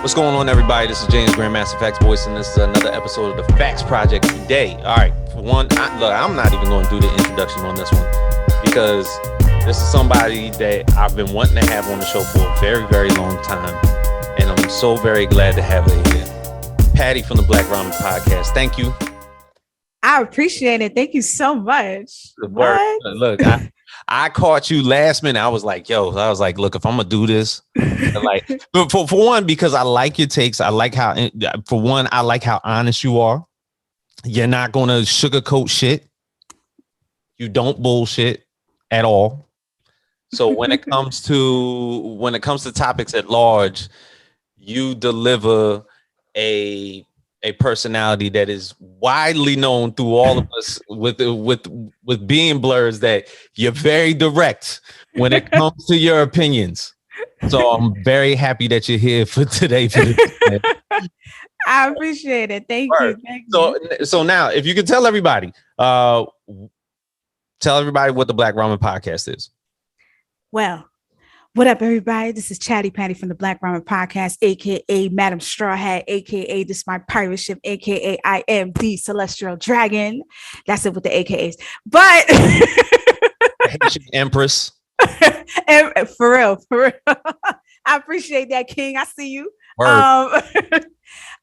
What's going on, everybody? This is James Grandmaster Facts Voice, and this is another episode of the Facts Project today. All right, for one, I'm not even going to do the introduction on this one because this is somebody that I've been wanting to have on the show for a very, very long time, and I'm so very glad to have her here. Patty from the Black Ramen Podcast. Thank you. I appreciate it. Thank you so much. Look, I caught you last minute. I was like, look, if I'm gonna do this, like, for one, because I like your takes. I like how honest you are. You're not gonna sugarcoat shit. You don't bullshit at all. So when it comes to topics at large, you deliver a personality that is widely known through all of us with being blurs, that you're very direct when it comes to your opinions. So I'm very happy that you're here for today. I appreciate it. Thank you. So now, if you could tell everybody what the Black Ramen Podcast is. Well, what up, everybody? This is Chatty Patty from the Black Ramen Podcast, aka Madam Straw Hat, aka This is My Pirate Ship, aka I am the Celestial Dragon. That's it with the AKAs. But Empress. And for real. I appreciate that, King. I see you.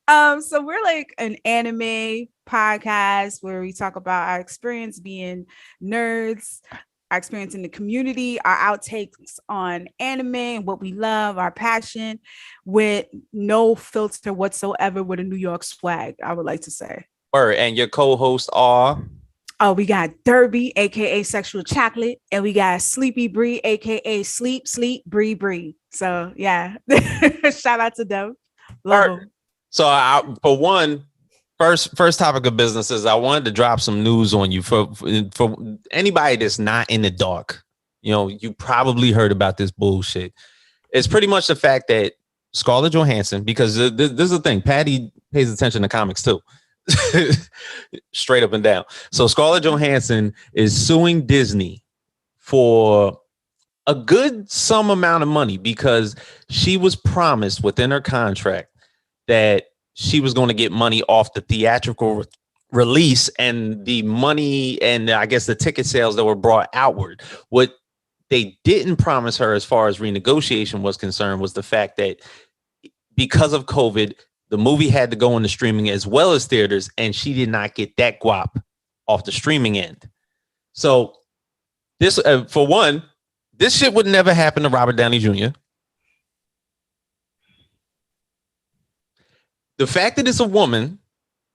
So we're like an anime podcast where we talk about our experience being nerds, our experience in the community, our outtakes on anime and what we love, our passion, with no filter whatsoever, with a New York swag, I would like to say. And your co-hosts are? Oh, we got Derby, aka Sexual Chocolate, and we got Sleepy Bree, aka Sleep, Bree. So yeah, shout out to them. Love them. So for one, First topic of business is I wanted to drop some news on you for anybody that's not in the dark. You know, you probably heard about this bullshit. It's pretty much the fact that Scarlett Johansson, because this is the thing, Patty pays attention to comics too, straight up and down. So Scarlett Johansson is suing Disney for a good some amount of money because she was promised within her contract that she was going to get money off the theatrical release and the money and I guess the ticket sales that were brought outward. What they didn't promise her as far as renegotiation was concerned was the fact that because of COVID, the movie had to go into streaming as well as theaters, and she did not get that guap off the streaming end. So this, for one, this shit would never happen to Robert Downey Jr. The fact that it's a woman,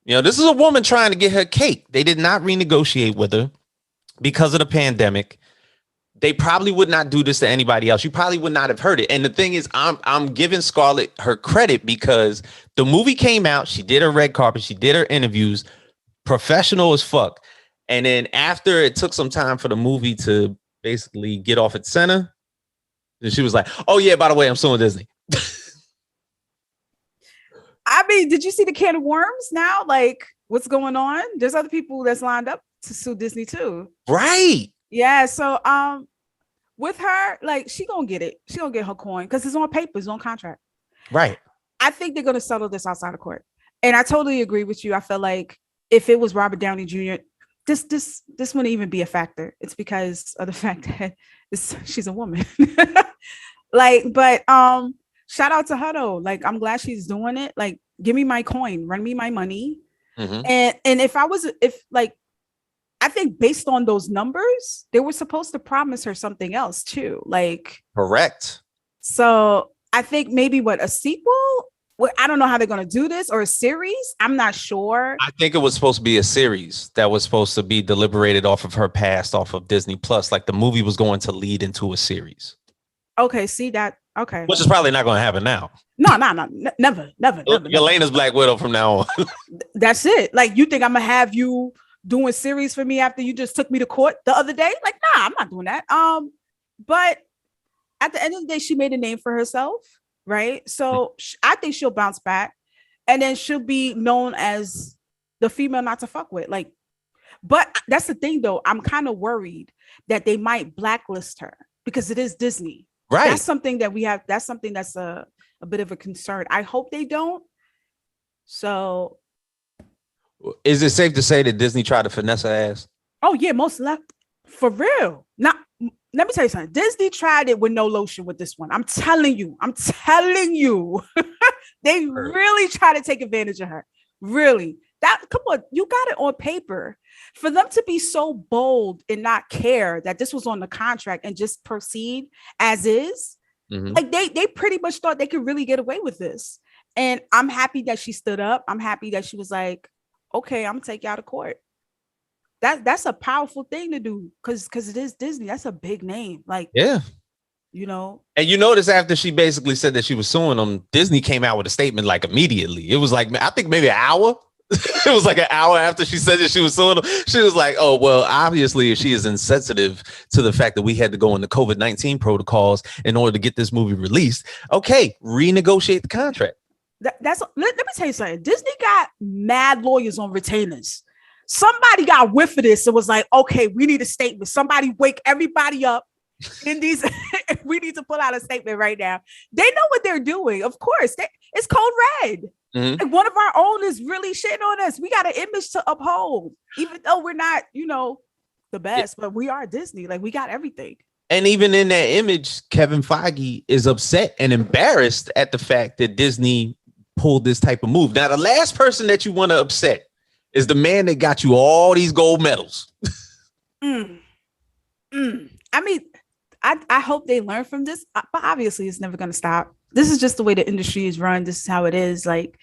this is a woman trying to get her cake. They did not renegotiate with her because of the pandemic. They probably would not do this to anybody else. You probably would not have heard it. And the thing is, I'm giving Scarlett her credit because the movie came out. She did her red carpet. She did her interviews, professional as fuck. And then after it took some time for the movie to basically get off its center, then she was like, oh yeah, by the way, I'm suing Disney. I mean, did you see the can of worms now? Like, what's going on? There's other people that's lined up to sue Disney too. Right. Yeah. So, with her, like, she gonna get it. She gonna get her coin because it's on paper, it's on contract. Right. I think they're gonna settle this outside of court. And I totally agree with you. I feel like if it was Robert Downey Jr., this wouldn't even be a factor. It's because of the fact that she's a woman. Shout out to her though. Like, I'm glad she's doing it. Like, give me my coin, run me my money. Mm-hmm. And I think based on those numbers, they were supposed to promise her something else too. Like, correct. So I think maybe a sequel? Well, I don't know how they're going to do this, or a series. I'm not sure. I think it was supposed to be a series that was supposed to be deliberated off of her past, off of Disney Plus. Like, the movie was going to lead into a series. Okay, see that. Okay. Which is probably not going to happen now. No, never. Yelena's Black Widow from now on. That's it. Like, you think I'm going to have you doing series for me after you just took me to court the other day? Like, nah, I'm not doing that. But at the end of the day, she made a name for herself, right? So I think she'll bounce back, and then she'll be known as the female not to fuck with. Like, but that's the thing though. I'm kind of worried that they might blacklist her because it is Disney. Right. That's something that we have. That's something that's a bit of a concern. I hope they don't. So, is it safe to say that Disney tried to finesse her ass? oh yeah, most left for real. Now, let me tell you something. Disney tried it with no lotion with this one. I'm telling you. They really try to take advantage of her. Really. Come on, you got it on paper. For them to be so bold and not care that this was on the contract and just proceed as is, like they pretty much thought they could really get away with this. And I'm happy that she stood up. I'm happy that she was like, okay, I'm gonna take you out of court. That's a powerful thing to do because it is Disney. That's a big name. Like, yeah. And you notice after she basically said that she was suing them, Disney came out with a statement like immediately. It was like, I think maybe an hour. It was like an hour after she said that she was suing them. She was like, oh, well, obviously she is insensitive to the fact that we had to go into COVID-19 protocols in order to get this movie released. Okay, renegotiate the contract. Let me tell you something. Disney got mad lawyers on retainers. Somebody got whiff of this and was like, okay, we need a statement. Somebody wake everybody up. In these, we need to pull out a statement right now. They know what they're doing. Of course, it's code red. Like one of our own is really shitting on us. We got an image to uphold, even though we're not, the best, but we are Disney. Like we got everything. And even in that image, Kevin Feige is upset and embarrassed at the fact that Disney pulled this type of move. Now, the last person that you want to upset is the man that got you all these gold medals. I mean, I hope they learn from this, but obviously it's never going to stop. This is just the way the industry is run. This is how it is. Like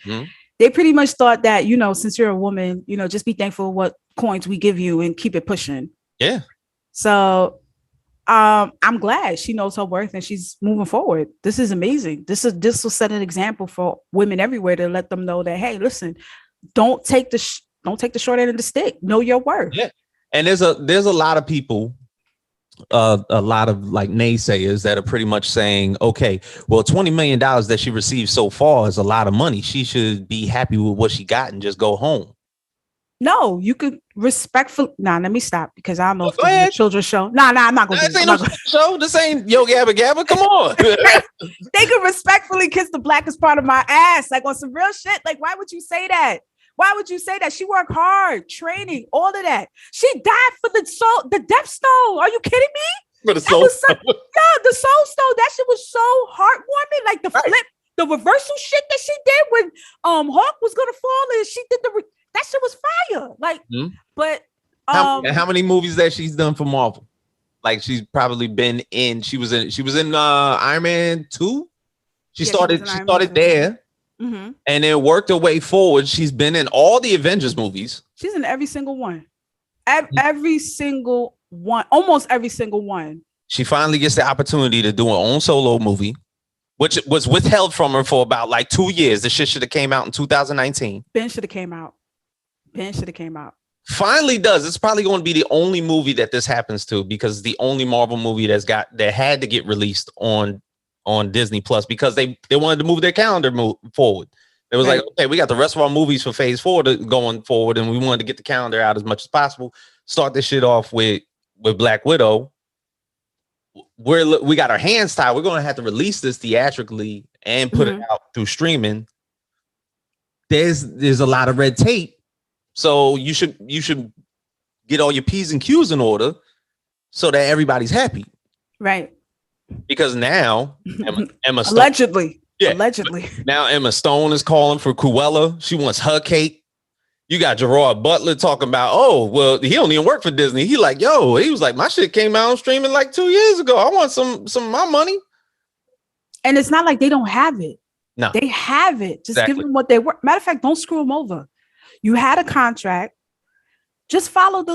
they pretty much thought that, since you're a woman, just be thankful what coins we give you and keep it pushing. Yeah. So I'm glad she knows her worth and she's moving forward. This is amazing. This will set an example for women everywhere to let them know that, hey, listen, don't take the short end of the stick. Know your worth. Yeah. And there's a lot of people, a lot of like naysayers that are pretty much saying, okay, well, $20 million that she received so far is a lot of money. She should be happy with what she got and just go home. No, you could respectfully. Nah, let me stop because I don't know if this is a children's show. Nah, I'm not going to. This ain't no show. This ain't Yo Gabba Gabba. Come on. They could respectfully kiss the blackest part of my ass, like on some real shit. Like, why would you say that? Why would you say that? She worked hard, training, all of that. She died for the soul, the Death Stone. Are you kidding me? For the Soul Stone. Yeah, the Soul Stone. That shit was so heartwarming. Like the flip, the reversal shit that she did when Hawk was gonna fall and she did that shit was fire. Like, but how many movies that she's done for Marvel? Like she's probably been in. She was in Iron Man 2. She started there. And then worked her way forward. She's been in all the Avengers movies. She's in every single one. Every single one. Almost every single one. She finally gets the opportunity to do her own solo movie, which was withheld from her for about like 2 years. The shit should have came out in 2019. Ben should have came out. Finally does. It's probably going to be the only movie that this happens to because it's the only Marvel movie that had to get released on Disney Plus because they wanted to move their calendar forward. It was like, okay, we got the rest of our movies for phase 4 going forward, and we wanted to get the calendar out as much as possible. Start this shit off with Black Widow. We got our hands tied. We're going to have to release this theatrically and put it out through streaming. There's a lot of red tape, so you should get all your P's and Q's in order so that everybody's happy, right? Because now Emma Stone, allegedly. Now Emma Stone is calling for Cruella. She wants her cake. You got Gerard Butler talking about, oh, well, he don't even work for Disney. He was like, my shit came out on streaming like 2 years ago. I want some of my money. And it's not like they don't have it. No, they have it. Just give them what they work. Matter of fact, don't screw them over. You had a contract. Just follow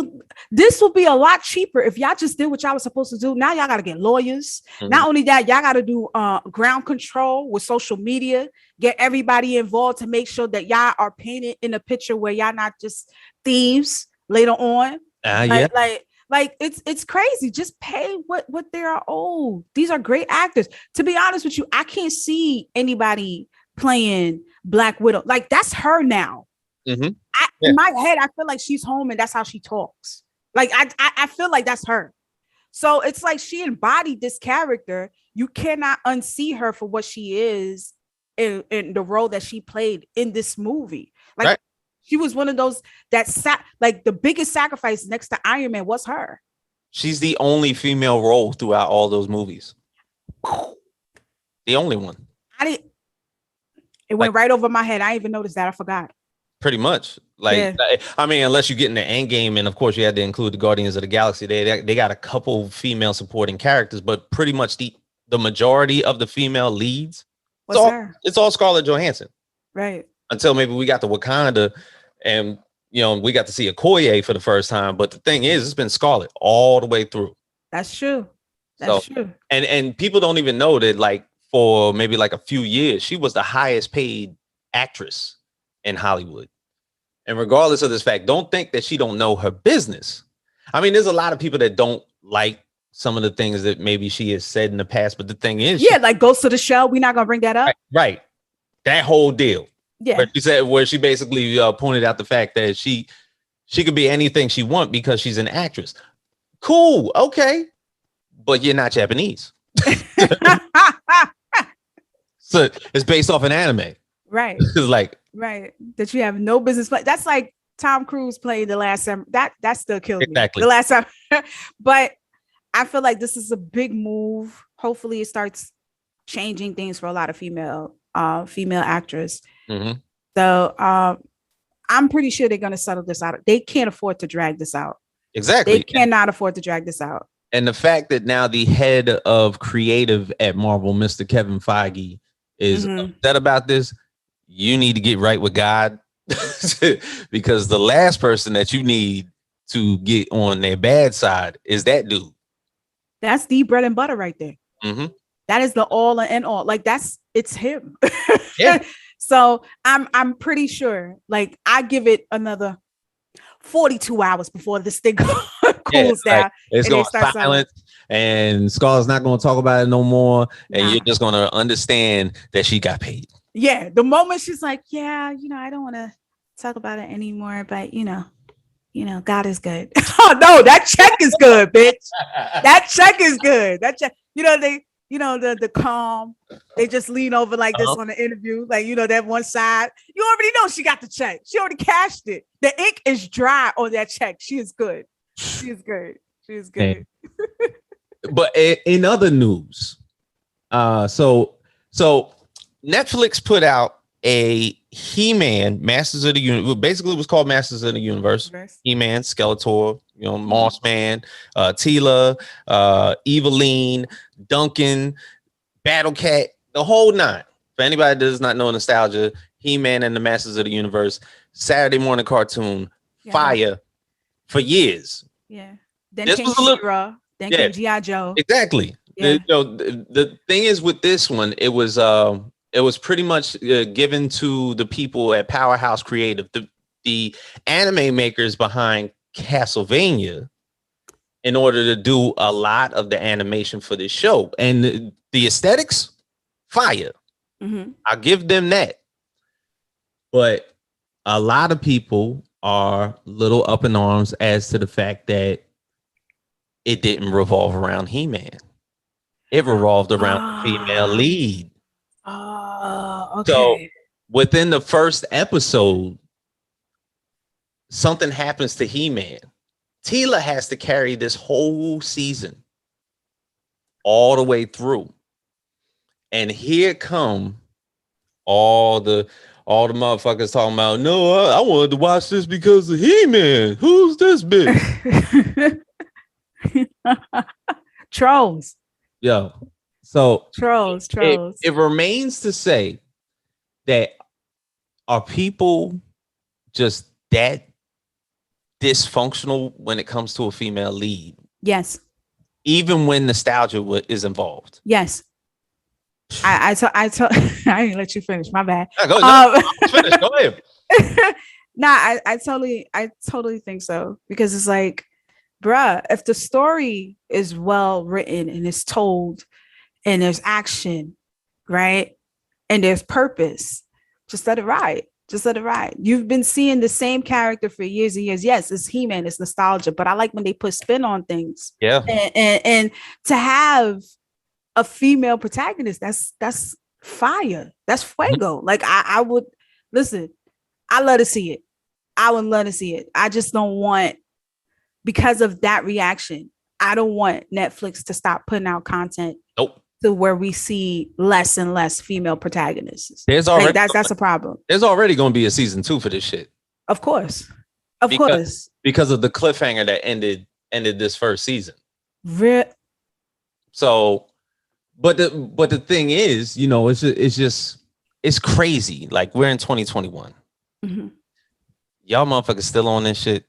this will be a lot cheaper if y'all just did what y'all was supposed to do. Now y'all got to get lawyers. Not only that, y'all got to do ground control with social media, get everybody involved to make sure that y'all are painted in a picture where y'all not just thieves later on. Like it's crazy. Just pay what they are owed. These are great actors. To be honest with you, I can't see anybody playing Black Widow. Like that's her now. In my head, I feel like she's home and that's how she talks. Like I feel like that's her. So it's like she embodied this character. You cannot unsee her for what she is in the role that she played in this movie. Like Right. she was one of those that like the biggest sacrifice next to Iron Man was her. She's the only female role throughout all those movies. The only one. It went right over my head. I didn't even noticed that. I forgot. Pretty much. I mean, unless you get in the end game, and of course you had to include the Guardians of the Galaxy. They got a couple female supporting characters, but pretty much the majority of the female leads, it's all Scarlett Johansson. Right. Until maybe we got to Wakanda, and we got to see Okoye for the first time. But the thing is, it's been Scarlett all the way through. That's true. That's true. And people don't even know that, like, for maybe like a few years, she was the highest paid actress in Hollywood. And regardless of this fact, don't think that she don't know her business. I mean, there's a lot of people that don't like some of the things that maybe she has said in the past. But the thing is, like Ghost of the Shell. We're not gonna bring that up. Right. That whole deal. Yeah. Where she basically pointed out the fact that she could be anything she wants because she's an actress. Cool. Okay. But you're not Japanese. So it's based off an anime. Right. It's like, right. That you have no business. That's like Tom Cruise playing The Last Time. That still killed me. Exactly. The Last Time. But I feel like this is a big move. Hopefully it starts changing things for a lot of female actors. Mm-hmm. So I'm pretty sure they're going to settle this out. They can't afford to drag this out. Exactly. They cannot afford to drag this out. And the fact that now the head of creative at Marvel, Mr. Kevin Feige, is upset about this, you need to get right with God. Because the last person that you need to get on their bad side is that dude. That's the bread and butter right there. Mm-hmm. That is the all and all. Like it's him. Yeah. So I'm pretty sure, like, I give it another 42 hours before this thing cools down. Like, it's going to silence, and Scarlett's not going to talk about it no more. And you're just going to understand that she got paid. Yeah. The moment she's like, I don't want to talk about it anymore, but God is good. Oh no, that check is good, bitch. That check is good. That check, the calm, they just lean over like this on the interview, like, that one side. You already know she got the check. She already cashed it. The ink is dry on that check. She is good. She is good. She is good. But in other news, so Netflix put out a He-Man Masters of the Universe. Basically, it was called Masters of the Universe. He-Man, Skeletor, Moss Man, Teela, Eveline, Duncan, Battle Cat, the whole nine. For anybody that does not know nostalgia, He-Man and the Masters of the Universe, Saturday morning cartoon, fire for years. Yeah. Then came She-Ra, then came G.I. Joe. Exactly. Yeah. The thing is with this one, it was pretty much given to the people at Powerhouse Creative, the anime makers behind Castlevania, in order to do a lot of the animation for this show. And the aesthetics, fire. Mm-hmm. I'll give them that. But a lot of people are little up in arms as to the fact that it didn't revolve around He-Man. It revolved around the female lead. Okay. So within the first episode, something happens to He-Man. Teela has to carry this whole season all the way through. And here come all the motherfuckers talking about, no, I wanted to watch this because of He-Man. Who's this bitch? Trolls. Yo. So trolls. It remains to say that are people just that dysfunctional when it comes to a female lead? Yes. Even when nostalgia is involved. Yes. I didn't let you finish. My bad. Finish. Go ahead. I totally think so, because it's like, bruh, if the story is well written and it's told and there's action, right, and there's purpose, just let it ride. Just let it ride. You've been seeing the same character for years and years. Yes, it's He-Man, it's nostalgia, but I like when they put spin on things. Yeah. And to have a female protagonist, that's fire. That's fuego. Like I would listen. I love to see it. I would love to see it. I just don't want, because of that reaction, I don't want Netflix to stop putting out content. Nope. To where we see less and less female protagonists. There's already that's a problem. There's already going to be a season 2 for this shit. Of course, because of the cliffhanger that ended this first season. So, but the thing is, you know, it's crazy. Like, we're in 2021. Mm-hmm. Y'all motherfuckers still on this shit.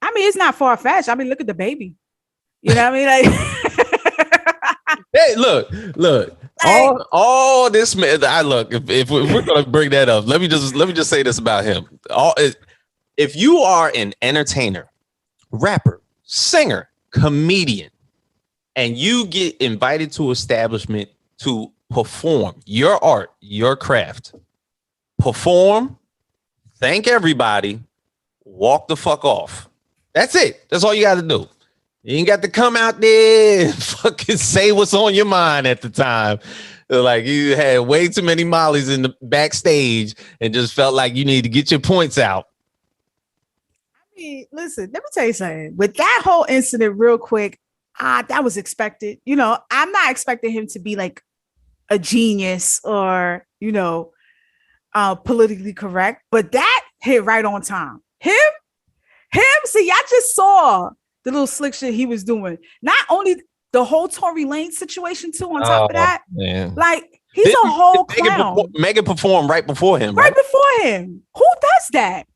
I mean, it's not far fetched. I mean, look at the baby. You know what I mean? Like. Hey, look! All this man. If we're gonna bring that up, let me just say this about him. If you are an entertainer, rapper, singer, comedian, and you get invited to establishment to perform your art, your craft, perform, thank everybody, walk the fuck off. That's it. That's all you got to do. You ain't got to come out there and fucking say what's on your mind at the time. Like, you had way too many mollies in the backstage and just felt like you need to get your points out. I mean, listen, let me tell you something. With that whole incident, real quick, that was expected. You know, I'm not expecting him to be like a genius or, you know, politically correct, but that hit right on time. Him. See, I just saw the little slick shit he was doing. Not only the whole Tory Lanez situation too, on top of that, man. Like, he's a whole clown. Megan performed right before him. Right before him. Who does that?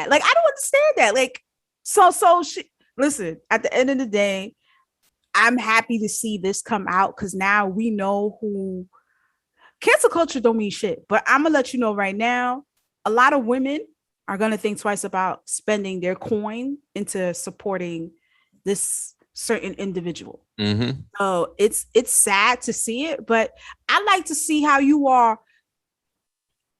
Like, I don't understand that. Like, so she, listen, at the end of the day, I'm happy to see this come out because now we know who. Cancel culture don't mean shit, but I'm gonna let you know right now, a lot of women are going to think twice about spending their coin into supporting this certain individual. Mm-hmm. So it's sad to see it, but I like to see how you are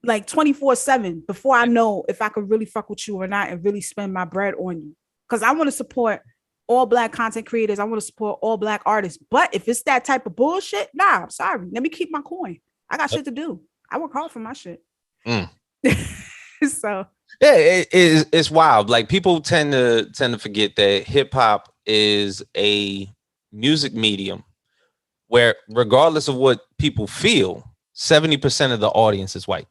like 24/7 before I know if I could really fuck with you or not and really spend my bread on you. Because I want to support all Black content creators. I want to support all Black artists. But if it's that type of bullshit, nah, I'm sorry. Let me keep my coin. I got shit to do. I work hard for my shit. So yeah, it's wild. Like, people tend to forget that hip hop is a music medium where, regardless of what people feel, 70% of the audience is white.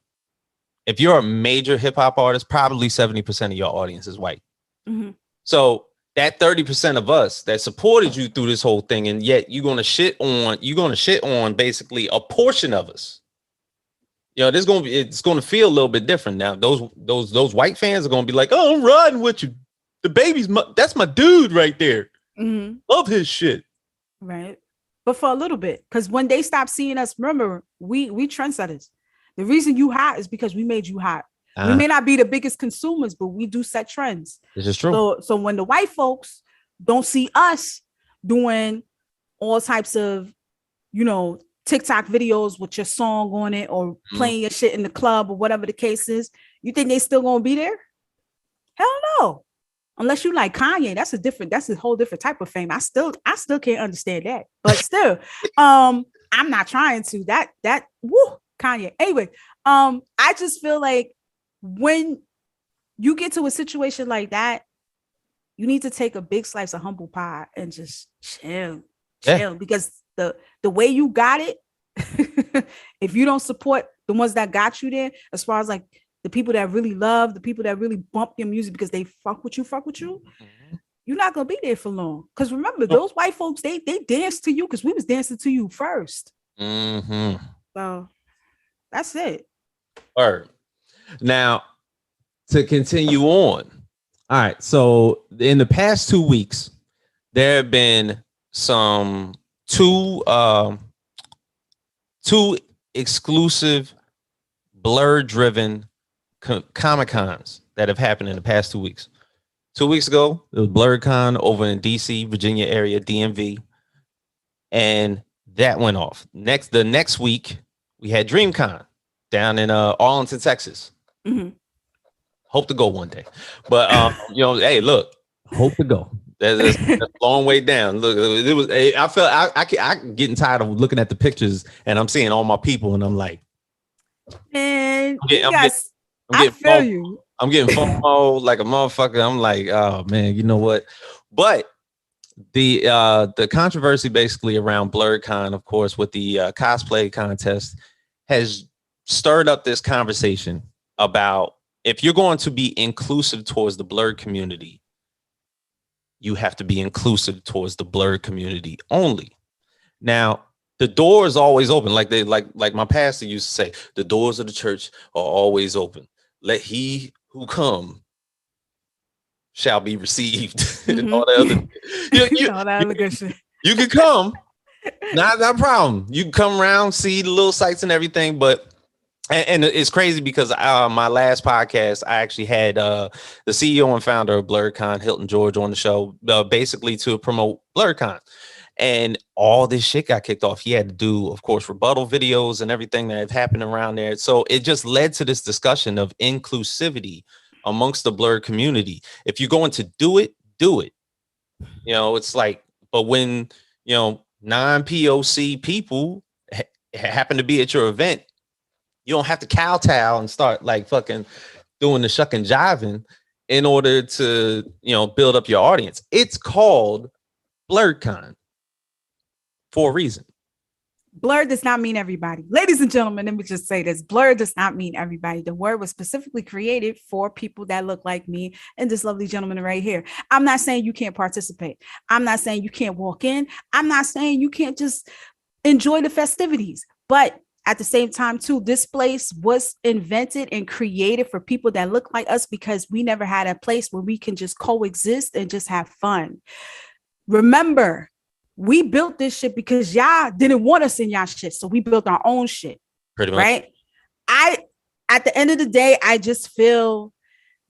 If you're a major hip hop artist, probably 70% of your audience is white. Mm-hmm. So that 30% of us that supported you through this whole thing, and yet you're gonna shit on basically a portion of us. You know, it's gonna feel a little bit different now. Those white fans are gonna be like, "Oh, I'm riding with you. The baby's that's my dude right there. Mm-hmm. Love his shit." Right, but for a little bit, because when they stop seeing us, remember, we trendsetters. The reason you hot is because we made you hot. We may not be the biggest consumers, but we do set trends. This is true. So when the white folks don't see us doing all types of, you know, TikTok videos with your song on it or playing your shit in the club or whatever the case is, you think they still gonna be there? Hell no. Unless you like Kanye, that's a whole different type of fame. I still can't understand that. But still, I'm not trying to. Kanye. Anyway, I just feel like when you get to a situation like that, you need to take a big slice of humble pie and just chill, because the way you got it, if you don't support the ones that got you there, as far as like the people that really love, the people that really bump your music because they fuck with you, mm-hmm. You're not gonna be there for long. Because remember, those white folks, they dance to you because we was dancing to you first. Mm-hmm. So that's it. All right. Now, to continue on. All right. So in the past 2 weeks, there have been two exclusive blur-driven Comic-Cons that have happened in the past 2 weeks. 2 weeks ago, it was BlurCon over in DC, Virginia area, DMV. And that went off. The next week, we had DreamCon down in Arlington, Texas. Mm-hmm. Hope to go one day. But, hey, look, hope to go. That's a long way down. Look, it was. I felt I getting tired of looking at the pictures, and I'm seeing all my people, and I'm like, And I'm feel FOMO. you. I'm getting FOMO like a motherfucker. I'm like, oh man, you know what? But the controversy basically around BlurredCon, of course, with the cosplay contest, has stirred up this conversation about if you're going to be inclusive towards the blurred community, you have to be inclusive towards the blurred community only. Now, the door is always open. Like my pastor used to say, the doors of the church are always open. Let he who come shall be received. And all that other, all that other good shit. You can come, not a problem. You can come around, see the little sights and everything, but and it's crazy because my last podcast, I actually had the CEO and founder of BlurredCon, Hilton George, on the show, basically to promote BlurredCon. And all this shit got kicked off. He had to do, of course, rebuttal videos and everything that had happened around there. So it just led to this discussion of inclusivity amongst the blurred community. If you're going to do it, do it. You know, it's like, but when, you know, non-POC people happen to be at your event, you don't have to kowtow and start like fucking doing the shuck and jiving in order to, you know, build up your audience. It's called BlurredCon for a reason. Blurred does not mean everybody. Ladies and gentlemen, let me just say this. Blurred does not mean everybody. The word was specifically created for people that look like me and this lovely gentleman right here. I'm not saying you can't participate. I'm not saying you can't walk in. I'm not saying you can't just enjoy the festivities. But at the same time, too, this place was invented and created for people that look like us because we never had a place where we can just coexist and just have fun. Remember, we built this shit because y'all didn't want us in y'all shit. So we built our own shit. Pretty much. Right? At the end of the day, I just feel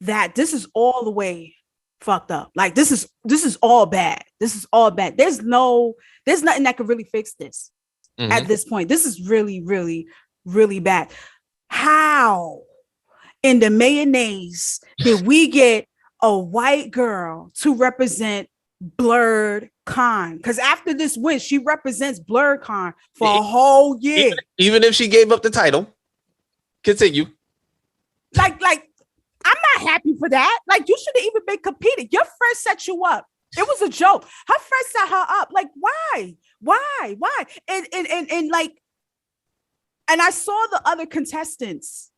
that this is all the way fucked up. Like this is all bad. This is all bad. There's nothing that could really fix this. Mm-hmm. At this point, this is really, really, really bad. How in the mayonnaise did we get a white girl to represent BlurredCon? Because after this win, she represents BlurredCon for a whole year. Even if she gave up the title, continue. Like, I'm not happy for that. Like, you shouldn't even been competing. Your friend set you up. It was a joke. Her friend set her up. Like, why? And like, and I saw the other contestants.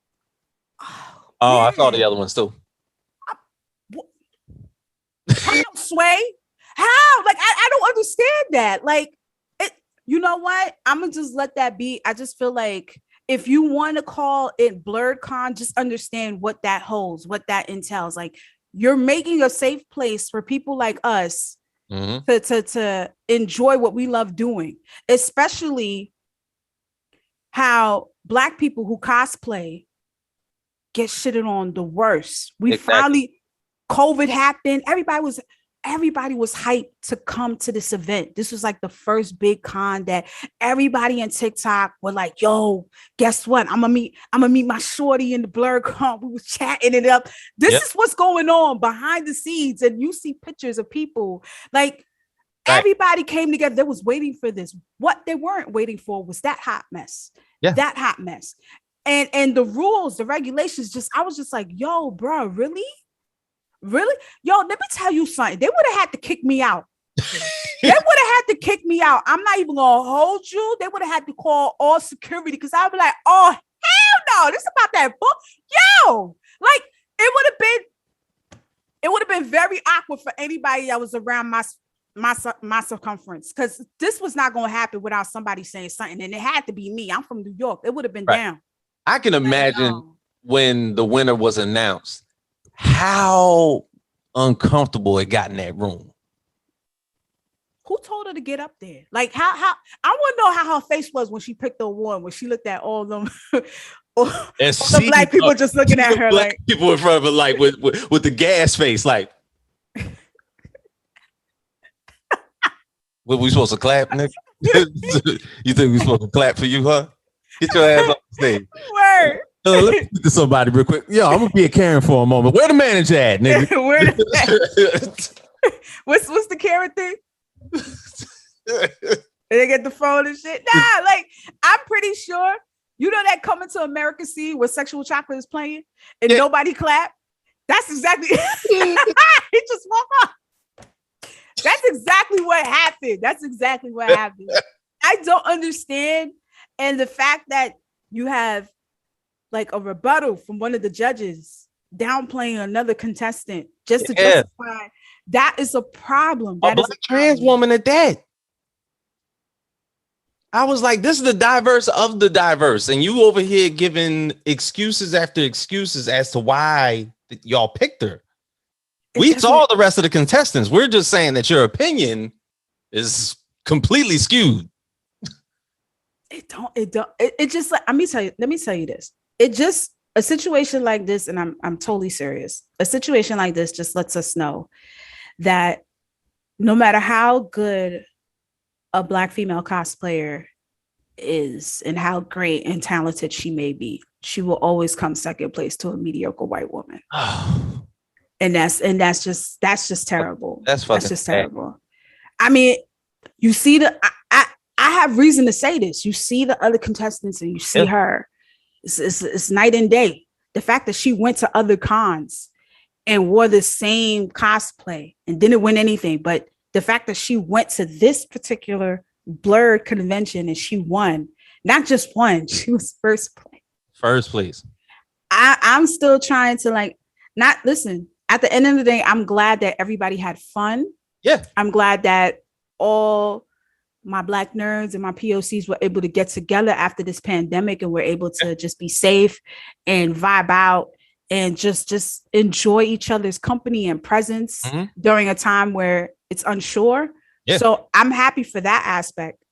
Oh, I saw the other ones too. How, Sway? How? Like, I don't understand that. Like, you know what? I'm gonna just let that be. I just feel like if you want to call it BlurredCon, just understand what that holds, what that entails. Like, you're making a safe place for people like us to enjoy what we love doing, especially how Black people who cosplay get shitted on the worst. We finally, COVID happened. Everybody was hyped to come to this event. This was like the first big con that everybody in TikTok were like, yo, guess what? I'm gonna meet my shorty in the BlurredCon. We was chatting it up. This is what's going on behind the scenes. And you see pictures of people like everybody came together. They was waiting for this. What they weren't waiting for was that hot mess. Yeah. That hot mess. And the rules, the regulations, I was just like, yo, bro, really? Really? Yo, let me tell you something. They would have had to kick me out. They would have had to kick me out. I'm not even gonna hold you. They would have had to call all security because I'd be like, oh, hell no, this is about that book. Yo, like it would have been very awkward for anybody that was around my circumference, because this was not gonna happen without somebody saying something. And it had to be me. I'm from New York. It would have been down. I can imagine when the winner was announced, how uncomfortable it got in that room. Who told her to get up there? Like how I want to know how her face was when she picked the award, when she looked at all them all the Black people just looking at her, like people in front of her, like with the gas face, like what, we supposed to clap, nigga? You think we supposed to clap for you, huh? Get your ass off the stage. Word. Let me speak to somebody real quick. Yo, I'm gonna be a Karen for a moment. Where the manager at, nigga? Where the What's the carrot thing? They get the phone and shit. Nah, like I'm pretty sure you know that Coming to America scene where Sexual Chocolate is playing and nobody clapped. That's exactly he just walked off. That's exactly what happened. That's exactly what happened. I don't understand. And the fact that you have like a rebuttal from one of the judges downplaying another contestant just to justify that is a problem. That a black trans woman at that. I was like, this is the diverse of the diverse. And you over here giving excuses after excuses as to why y'all picked her. We saw the rest of the contestants. We're just saying that your opinion is completely skewed. It just like, let me tell you this. It just, a situation like this, and I'm totally serious. A situation like this just lets us know that no matter how good a Black female cosplayer is and how great and talented she may be, she will always come second place to a mediocre white woman. And that's just terrible. That's just terrible. I mean, you see I have reason to say this. You see the other contestants and you see her. It's night and day. The fact that she went to other cons and wore the same cosplay and didn't win anything, but the fact that she went to this particular blurred convention and she won, not just won, she was first place. First place. I'm still trying to listen. At the end of the day, I'm glad that everybody had fun. Yeah. I'm glad that all my Black nerds and my POCs were able to get together after this pandemic and were able to just be safe and vibe out and just enjoy each other's company and presence during a time where it's unsure. Yeah. So I'm happy for that aspect.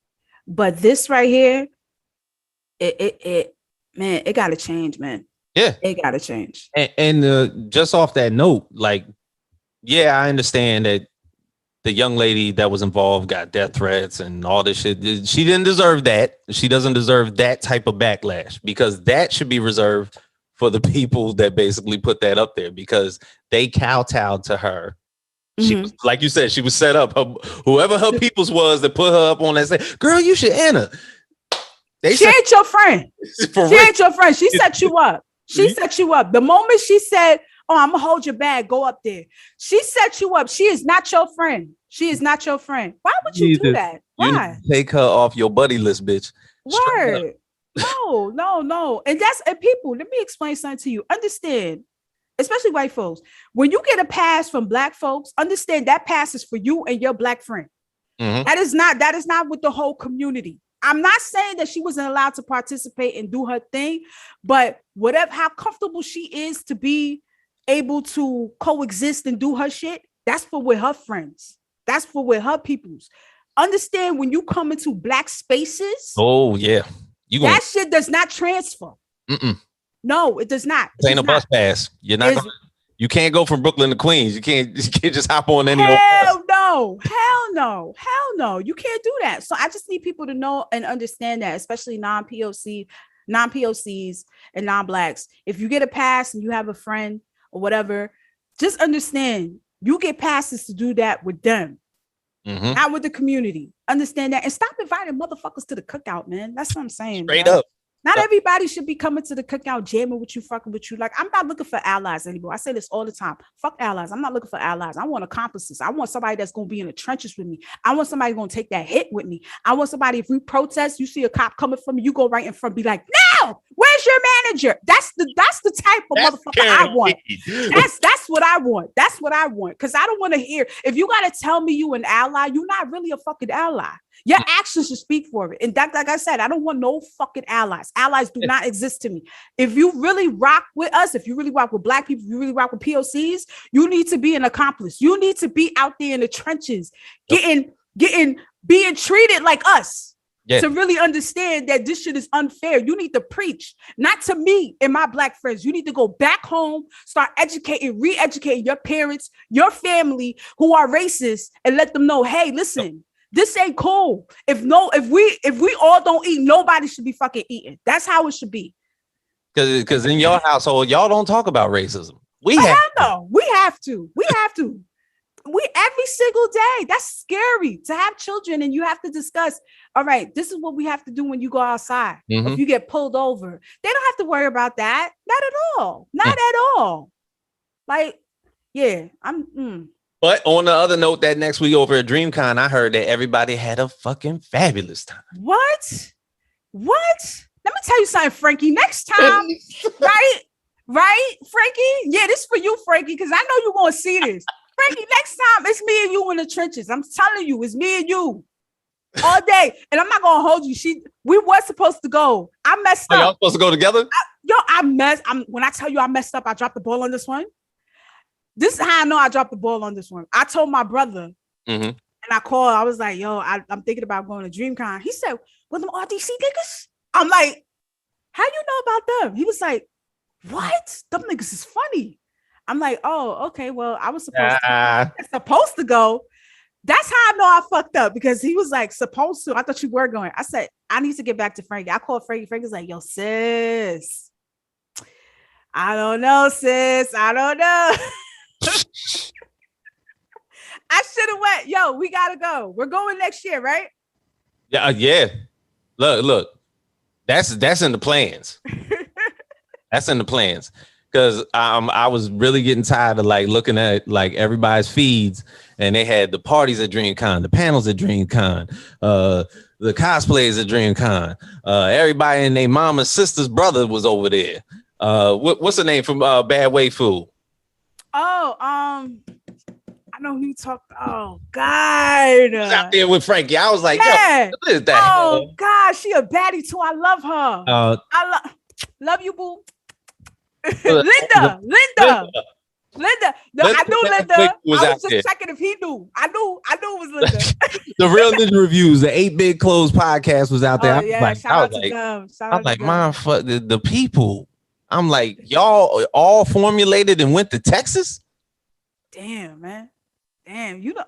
But this right here, it got to change, man. Yeah. It got to change. And just off that note, like, yeah, I understand that the young lady that was involved got death threats and all this shit. She didn't deserve that. She doesn't deserve that type of backlash, because that should be reserved for the people that basically put that up there, because they kowtowed to her. She was, like you said, she was set up. Whoever her peoples was that put her up on that, say, girl, you should enter. She ain't your friend. Ain't your friend. She set you up. She set you up. The moment she said, oh, I'm gonna hold your bag, go up there, she set you up. She is not your friend. She is not your friend. Why would you do that? Why? You take her off your buddy list, bitch. Word. No. And people, let me explain something to you. Understand, especially white folks, when you get a pass from Black folks, understand that pass is for you and your Black friend. That is not with the whole community. I'm not saying that she wasn't allowed to participate and do her thing, but how comfortable she is to be able to coexist and do her shit, that's for with her friends. That's for with her peoples. Understand, when you come into Black spaces. Oh yeah. That shit does not transfer. No, it does not. It ain't a bus pass. You can't go from Brooklyn to Queens. You can't just hop on any. Hell no. You can't do that. So I just need people to know and understand that, especially non-POCs and non-Blacks. If you get a pass and you have a friend or whatever, just understand you get passes to do that with them, not with the community. Understand that, and stop inviting motherfuckers to the cookout, man. That's what I'm saying. Straight up. Not everybody should be coming to the cookout, jamming with you, fucking with you. Like, I'm not looking for allies anymore. I say this all the time. Fuck allies. I'm not looking for allies. I want accomplices. I want somebody that's going to be in the trenches with me. I want somebody going to take that hit with me. I want somebody, if we protest, you see a cop coming from me, you go right in front, be like, no, where's your manager? That's the type of motherfucker I want. That's what I want. That's what I want. Because I don't want to hear, if you got to tell me you an ally, you're not really a fucking ally. Your actions should speak for it. And that, like I said, I don't want no fucking allies. Allies do not exist to me. If you really rock with us, if you really rock with Black people, if you really rock with POCs, you need to be an accomplice. You need to be out there in the trenches, being treated like us. To really understand that this shit is unfair. You need to preach, not to me and my Black friends. You need to go back home, start educating, re-educating your parents, your family who are racist, and let them know, hey, listen, this ain't cool. If we all don't eat, nobody should be fucking eating. That's how it should be. Because in your household, y'all don't talk about racism. We have to. We every single day. That's scary to have children and you have to discuss. All right, this is what we have to do when you go outside. Mhm. If you get pulled over, they don't have to worry about that. Not at all. Not at all. Like, yeah, But on the other note, that next week over at DreamCon, I heard that everybody had a fucking fabulous time. What? Let me tell you something, Frankie. Next time, right, Frankie? Yeah, this is for you, Frankie, because I know you're gonna see this. Frankie, next time it's me and you in the trenches. I'm telling you, it's me and you all day. And I'm not gonna hold you. We were supposed to go. I messed up. Y'all supposed to go together? When I tell you I messed up, I dropped the ball on this one. This is how I know I dropped the ball on this one. I told my brother, and I called. I was like, yo, I'm thinking about going to DreamCon. He said, well, them RDC niggas? I'm like, how you know about them? He was like, what? Them niggas is funny. I'm like, oh, okay. Well, I was supposed to go. That's how I know I fucked up because he was like, supposed to. I thought you were going. I said, I need to get back to Frankie. I called Frankie. Frankie's like, yo, sis. I don't know, sis. I don't know. I should have went. Yo, we gotta go. We're going next year, right? Yeah. Look. That's in the plans. That's in the plans. Because I was really getting tired of like looking at like everybody's feeds, and they had the parties at DreamCon, the panels at DreamCon, the cosplays at DreamCon. Everybody and their mama's sister's brother was over there. What's the name from Bad Way Food? Oh, I know who you talked. Oh God, I was out there with Frankie. I was like, yeah. yo, what is that? Oh God, she a baddie too. I love her. I love you, boo. Linda. No, I knew Linda. I was just checking if he knew. I knew it was Linda. The Real Ninja Reviews, the 8-Bit Clothes podcast was out there. Oh, yeah, shout out to them. I was like, man, fuck the people. I'm like, y'all all formulated and went to Texas? Damn, man. Damn, you know.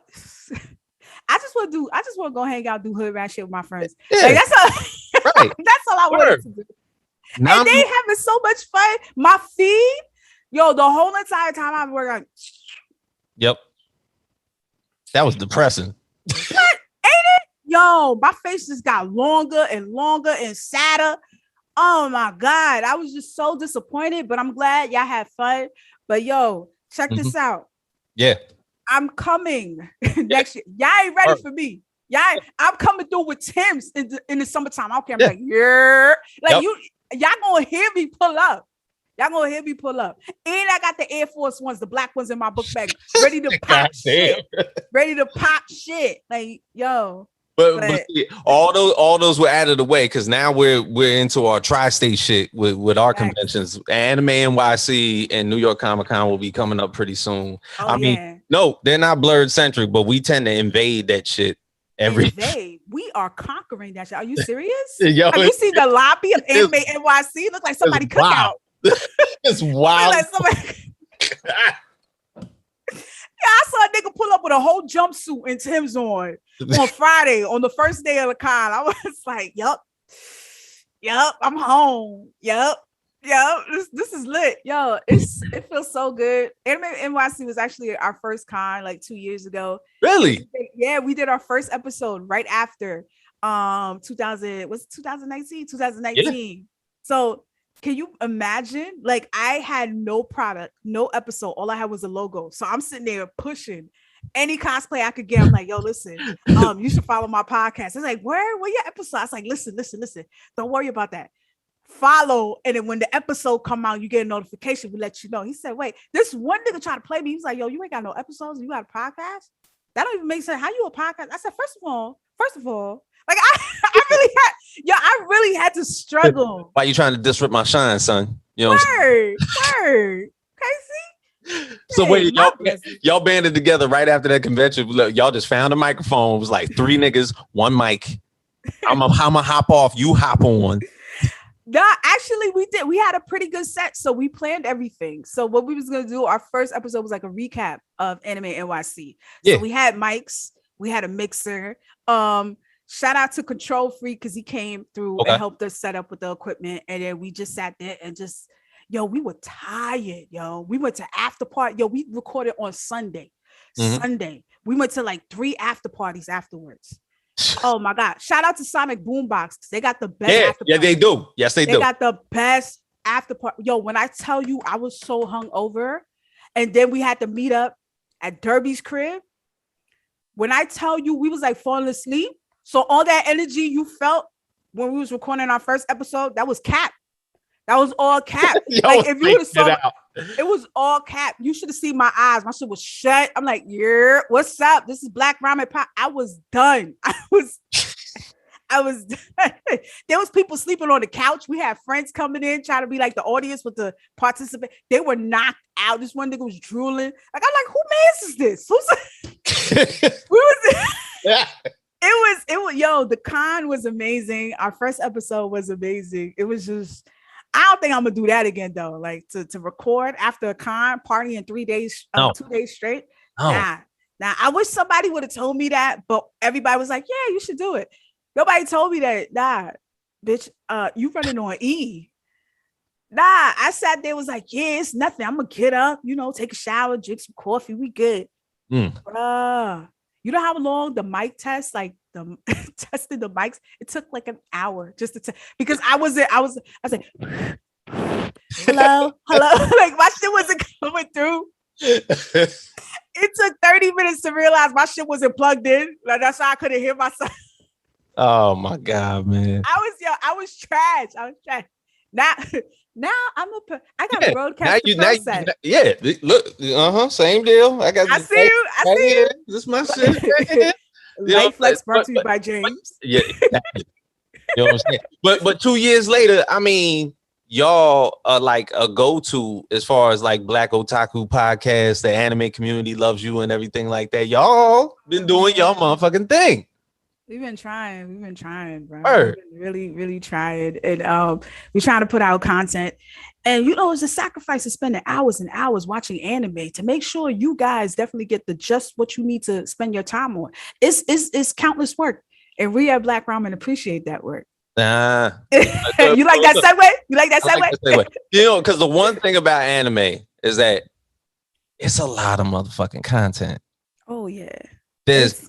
I just want to go hang out, do hood rat shit with my friends. Yeah. Like, that's all. Right. That's all I wanted to do. Now, and they having so much fun. My feed, yo, the whole entire time I'm working. Yep. That was depressing. What? Ain't it? Yo, my face just got longer and longer and sadder. Oh my God. I was just so disappointed, but I'm glad y'all had fun. But yo, check this out. Yeah. I'm coming next year. Y'all ain't ready for me. I'm coming through with Tim's in the summertime. Okay, I'm like, yeah. Like y'all gonna hear me pull up. And I got the Air Force Ones, the black ones in my book bag, ready to pop shit. Ready to pop shit. Like, yo. But see, all those were out of the way because now we're into our tri-state shit with our conventions. Anime NYC and New York Comic Con will be coming up pretty soon. Oh, I mean, no, they're not blurred centric, but we tend to invade that shit we are conquering that shit. Are you serious? Yo, have you seen the lobby of Anime NYC? Look like somebody cooked out. It's wild. Yeah, I saw a nigga pull up with a whole jumpsuit and Tim's on Friday on the first day of the con. I was like, yup, I'm home. Yup. This is lit. Yo, it feels so good. Anime NYC was actually our first con like 2 years ago. Really? Yeah, we did our first episode right after 2019. Yeah. So can you imagine? Like, I had no product, no episode. All I had was a logo. So I'm sitting there pushing any cosplay I could get. I'm like, yo, listen, you should follow my podcast. It's like, where your episode? I was like, listen. Don't worry about that. Follow. And then when the episode come out, you get a notification. We let you know. He said, wait, this one nigga tried to play me. He was like, yo, you ain't got no episodes. You got a podcast? That don't even make sense. How you a podcast? I said, first of all, like I really had to struggle. Why you trying to disrupt my shine, son? You know, word. Crazy. So wait, y'all banded together right after that convention. Look, y'all just found a microphone. It was like 3 niggas, 1 mic. I'm gonna hop off. You hop on. No, actually, we did. We had a pretty good set, so we planned everything. So what we was gonna do, our first episode was like a recap of Anime NYC. So we had mics, we had a mixer. Shout out to Control Freak because he came through and helped us set up with the equipment, and then we just sat there and we were tired, yo. We went to after party, yo. We recorded on Sunday, Sunday. We went to like 3 after parties afterwards. Oh my God. Shout out to Sonic Boombox. They got the best after party. Yeah, they do. Yes, they do. They got the best after party. Yo, when I tell you I was so hungover, and then we had to meet up at Derby's crib. When I tell you we was like falling asleep. So all that energy you felt when we was recording our first episode, that was cap. That was all cap. Yo, like if you would have saw it was all cap. You should have seen my eyes. My shit was shut. I'm like, yeah, what's up? This is Black Ramen Podcast. I was done. I was done. There was people sleeping on the couch. We had friends coming in trying to be like the audience with the participant. They were knocked out. This one nigga was drooling. Like, I'm like, who man's is this? It was yo, the con was amazing. Our first episode was amazing. It was just, I don't think I'm gonna do that again though. Like to record after a con party in 3 days, 2 days straight. Nah. I wish somebody would have told me that, but everybody was like, yeah, you should do it. Nobody told me that. Nah, bitch, you running on E. Nah, I sat there, was like, yeah, it's nothing. I'm gonna get up, take a shower, drink some coffee. We good. Bruh. You know how long the mic test, like the testing the mics, it took like an hour just to because I was like, hello, like my shit wasn't coming through. It took 30 minutes to realize my shit wasn't plugged in. Like that's why I couldn't hear myself. Oh my God, man. I was trash. Now I got a broadcast. Look, same deal. I see you. This is my shit. Light Flex brought to you by James. Yeah, exactly. You know what I'm saying? But 2 years later, I mean, y'all are like a go-to as far as like Black Otaku podcast. The anime community loves you and everything like that. Y'all been doing y'all motherfucking thing. We've been trying, bro. We've been really trying. And we're trying to put out content. And it's a sacrifice of spending hours and hours watching anime to make sure you guys definitely get just what you need to spend your time on. It's countless work. And we at Black Ramen appreciate that work. You like that segue? You like that segue? Because the one thing about anime is that it's a lot of motherfucking content. Oh yeah. There's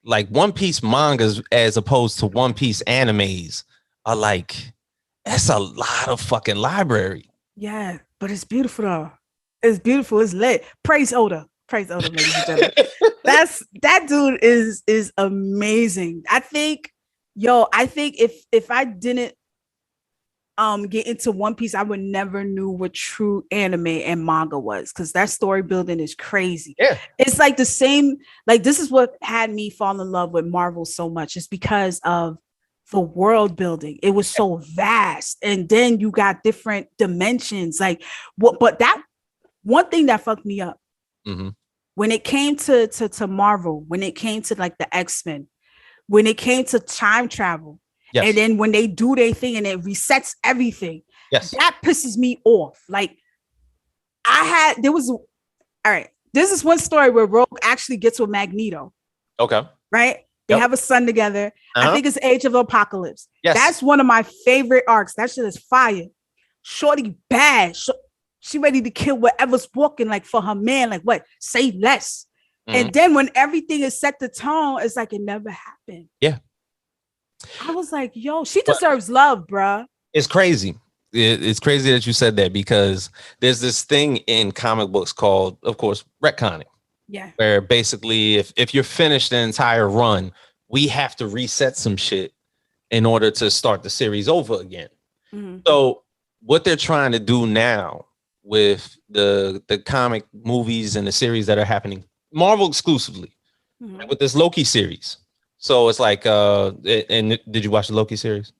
like One Piece mangas as opposed to One Piece animes are like, that's a lot of fucking library. Yeah, but it's beautiful though. It's beautiful. It's lit. Praise Oda, ladies and gentlemen. That dude is amazing. I think if I didn't get into One Piece, I would never knew what true anime and manga was, because that story building is crazy. Yeah, it's like the same. Like this is what had me fall in love with Marvel so much. It's because of the world building. It was so vast, and then you got different dimensions. Like what? But that one thing that fucked me up when it came to Marvel, when it came to like the X-Men, when it came to time travel. Yes. And then when they do their thing and it resets everything, that pisses me off. Like this is one story where Rogue actually gets with Magneto. Okay. Right? They have a son together. I think it's Age of Apocalypse. Yes. That's one of my favorite arcs. That shit is fire. Shorty bad. She ready to kill whatever's walking like for her man. Like what? Say less. And then when everything is set the tone, it's like it never happened. Yeah. I was like, yo, she deserves love, bruh. It's crazy. It's crazy that you said that, because there's this thing in comic books called, of course, retconning. Yeah. Where basically if you're finished the entire run, we have to reset some shit in order to start the series over again. So what they're trying to do now with the comic movies and the series that are happening, Marvel exclusively, like with this Loki series. So it's like, and did you watch the Loki series?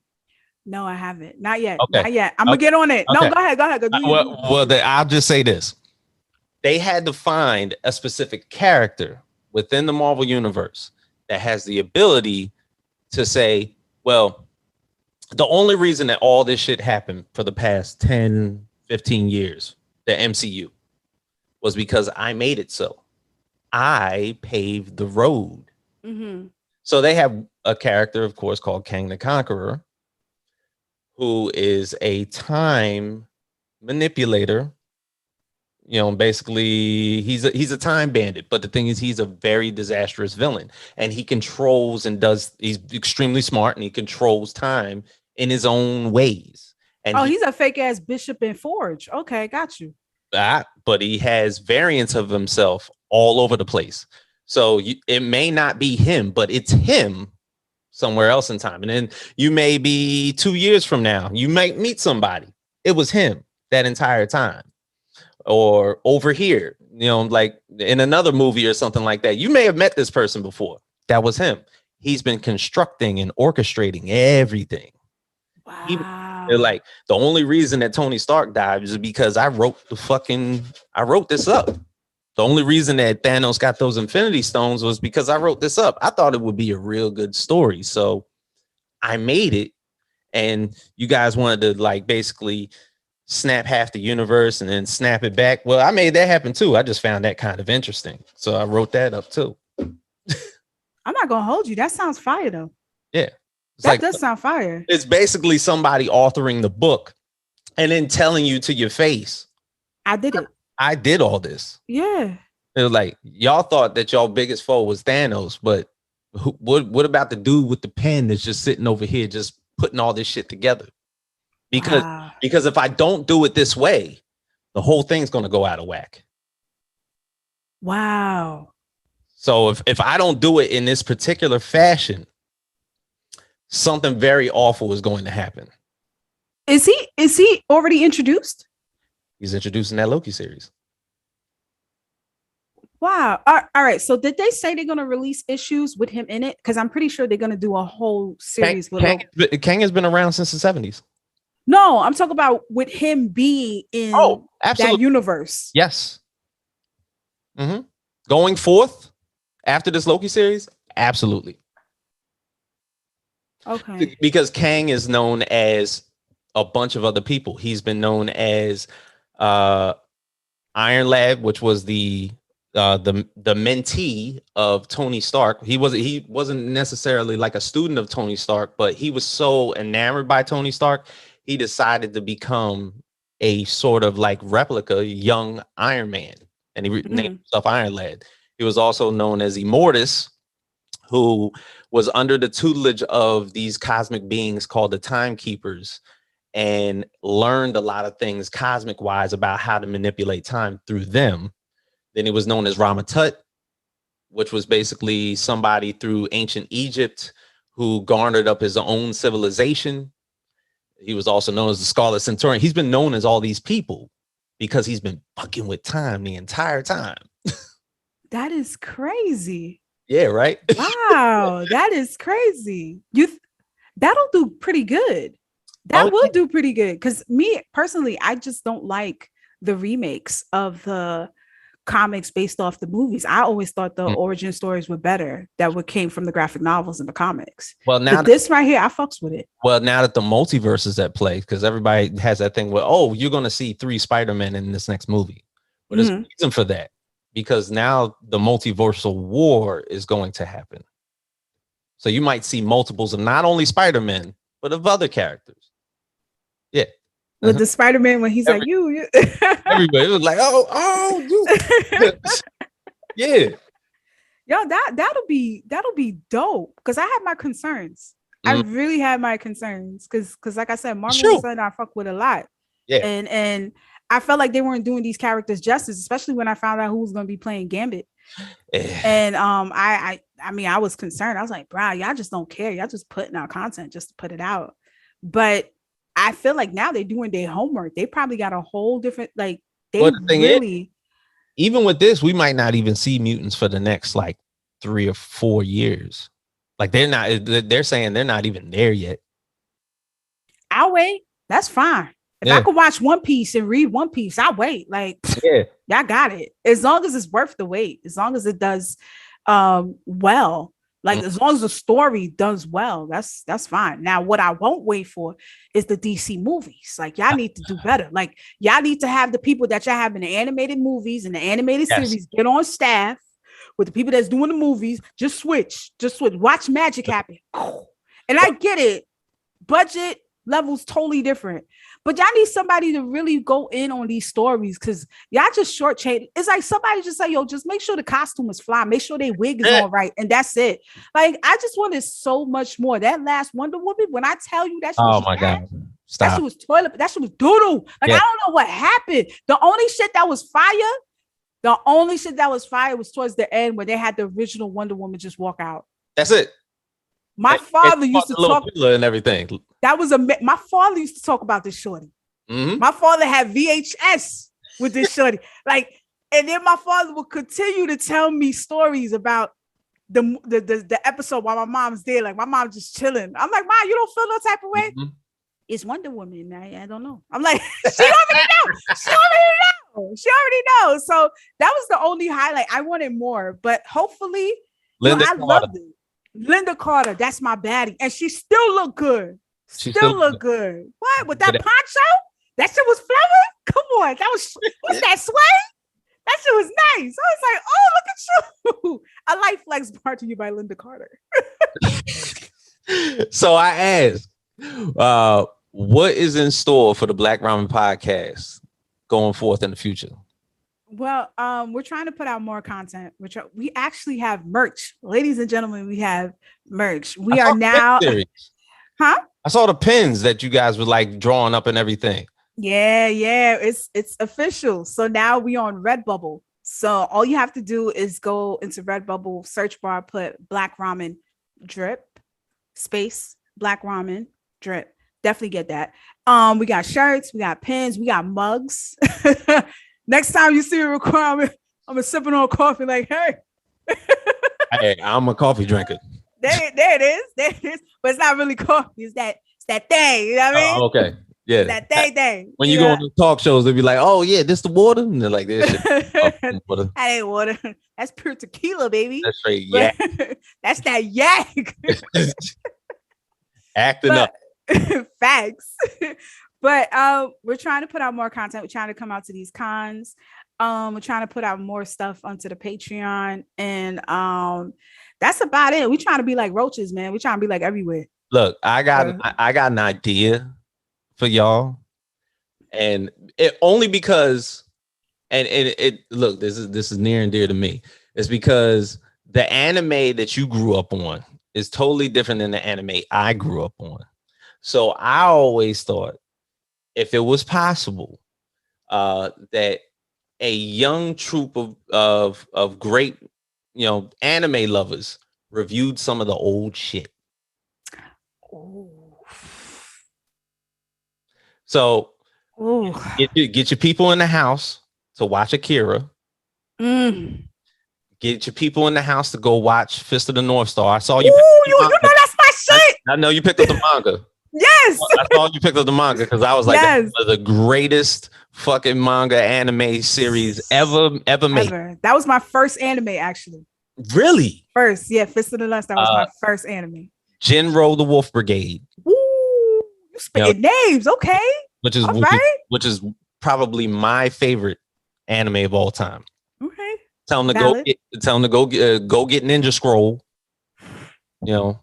No, I haven't. Not yet. Okay. Not yet. I'm gonna get on it. Okay. No, go ahead. I'll just say this. They had to find a specific character within the Marvel universe that has the ability to say, well, the only reason that all this shit happened for the past 10, 15 years, the MCU, was because I made it so. I paved the road. So they have a character, of course, called Kang the Conqueror, who is a time manipulator Basically he's a time bandit, but the thing is he's a very disastrous villain, and he's extremely smart, and he controls time in his own ways. And he's a fake ass Bishop and Forge. Okay, got you. But he has variants of himself all over the place. So it may not be him, but it's him somewhere else in time. And then you may be 2 years from now, you might meet somebody. It was him that entire time. Or over here, like in another movie or something like that. You may have met this person before. That was him. He's been constructing and orchestrating everything. Wow. They're like, the only reason that Tony Stark died is because I wrote this up. The only reason that Thanos got those Infinity Stones was because I wrote this up. I thought it would be a real good story. So I made it. And you guys wanted to like basically snap half the universe and then snap it back. Well, I made that happen too. I just found that kind of interesting. So I wrote that up too. I'm not gonna hold you. That sounds fire though. Yeah. That does sound fire. It's basically somebody authoring the book and then telling you to your face, I did it. I did all this. Yeah. It was like, y'all thought that y'all biggest foe was Thanos, but what about the dude with the pen that's just sitting over here just putting all this shit together? Because if I don't do it this way, the whole thing's going to go out of whack. Wow. So if I don't do it in this particular fashion, something very awful is going to happen. Is he already introduced? He's introducing that Loki series. Wow. All right. So did they say they're going to release issues with him in it? Because I'm pretty sure they're going to do a whole series with Kang has been around since the 70s. No, I'm talking about with him being in that universe. Yes. Mm-hmm. Going forth after this Loki series, absolutely. Okay. Because Kang is known as a bunch of other people. He's been known as Iron Lad, which was the mentee of Tony Stark. He wasn't necessarily like a student of Tony Stark, but he was so enamored by Tony Stark, he decided to become a sort of like replica young Iron Man, and he named himself Iron Lad. He was also known as Immortus, who was under the tutelage of these cosmic beings called the Timekeepers, and learned a lot of things cosmic wise about how to manipulate time through them. Then he was known as Ramatut, which was basically somebody through ancient Egypt who garnered up his own civilization. He was also known as the Scarlet Centurion. He's been known as all these people because he's been fucking with time the entire time. That is crazy. Yeah, right? Wow, that is crazy. That'll do pretty good. That will do pretty good. Because me personally, I just don't like the remakes of the comics based off the movies. I always thought the origin stories were better that came from the graphic novels and the comics. Well, now this right here, I fucks with it. Well, now that the multiverse is at play, because everybody has that thing where, you're going to see 3 Spider-Men in this next movie. But there's a reason for that, because now the multiversal war is going to happen. So you might see multiples of not only Spider-Men, but of other characters. Yeah. With the Spider-Man when he's like, you. Everybody was like, you. Yeah. Yo, that'll be dope. Because I have my concerns. I really had my concerns. Because like I said, Marvel said I fuck with a lot. Yeah. And I felt like they weren't doing these characters justice, especially when I found out who was going to be playing Gambit. And I mean, I was concerned. I was like, bro, y'all just don't care. Y'all just putting out content just to put it out. But I feel like now they're doing their homework. They probably got a whole different, like, even with this, we might not even see mutants for the next like 3 or 4 years. Like they're saying they're not even there yet. I'll wait. That's fine. If I could watch One Piece and read One Piece, I'll wait. Like, y'all got it. As long as it's worth the wait, as long as it does well. Like, as long as the story does well, that's fine. Now, what I won't wait for is the DC movies. Like, y'all need to do better. Like, y'all need to have the people that y'all have in the animated movies and the animated series get on staff with the people that's doing the movies. Just switch. Watch magic happen. And I get it. Budget, levels totally different. But y'all need somebody to really go in on these stories because y'all just shortchange. It's like somebody just say, yo, just make sure the costume is fly, make sure they wig is on right, and that's it. Like, I just wanted so much more. That last Wonder Woman, when I tell you that shit was God. Stop. That shit was toilet, that shit was doodle. Like, I don't know what happened. The only shit that was fire was towards the end where they had the original Wonder Woman just walk out. That's it. My father used to talk and everything. That was my father used to talk about this shorty. Mm-hmm. My father had VHS with this shorty. Like, and then my father would continue to tell me stories about the episode while my mom's there. Like, my mom just chilling. I'm like, Mom, you don't feel no type of way? Mm-hmm. It's Wonder Woman. I don't know. I'm like, she already knows. So that was the only highlight. I wanted more, but hopefully, I loved it. Linda Carter, that's my baddie, and she still look good. Still look good. What with that poncho? That shit was flowing. Come on, what's that sway? That shit was nice. I was like, oh, look at you. A light flex brought to you by Linda Carter. So I asked, what is in store for the Black Ramen Podcast going forth in the future? Well, we're trying to put out more content. We actually have merch, ladies and gentlemen. We have merch. We are now, huh? I saw the pins that you guys were like drawing up and everything. Yeah, it's official. So now we on Redbubble. So all you have to do is go into Redbubble, search bar, put Black Ramen Drip, space Black Ramen Drip. Definitely get that. We got shirts, we got pins, we got mugs. Next time you see a requirement, I'm sipping on coffee like, hey. Hey, I'm a coffee drinker. There it is. But it's not really coffee. It's that thing. You know what I mean? Okay. Yeah. That thing. When you go on the talk shows, they'll be like, oh, yeah, this the water? And they're like, this shit. That ain't water. That's pure tequila, baby. That's straight yak. That's that yak. Acting up. Facts. But we're trying to put out more content. We're trying to come out to these cons. We're trying to put out more stuff onto the Patreon. And that's about it. We're trying to be like roaches, man. We're trying to be like everywhere. Look, I got an idea for y'all. And it only because, and it look, this is near and dear to me. It's because the anime that you grew up on is totally different than the anime I grew up on. So I always thought, if it was possible, that a young troop of great, anime lovers reviewed some of the old shit. Ooh. So get your people in the house to watch Akira. Get your people in the house to go watch Fist of the North Star. I saw you. You know that's my shit. I know you picked up the manga. Yes. I saw you picked up the manga because I was like, yes. That was the greatest fucking manga anime series ever made. That was my first anime, actually. Really? First, yeah. Fist of the North Star was my first anime. Jinro the Wolf Brigade. Ooh, you spitting names, okay? Which is probably my favorite anime of all time. Okay. Tell them to go get Ninja Scroll. Ninja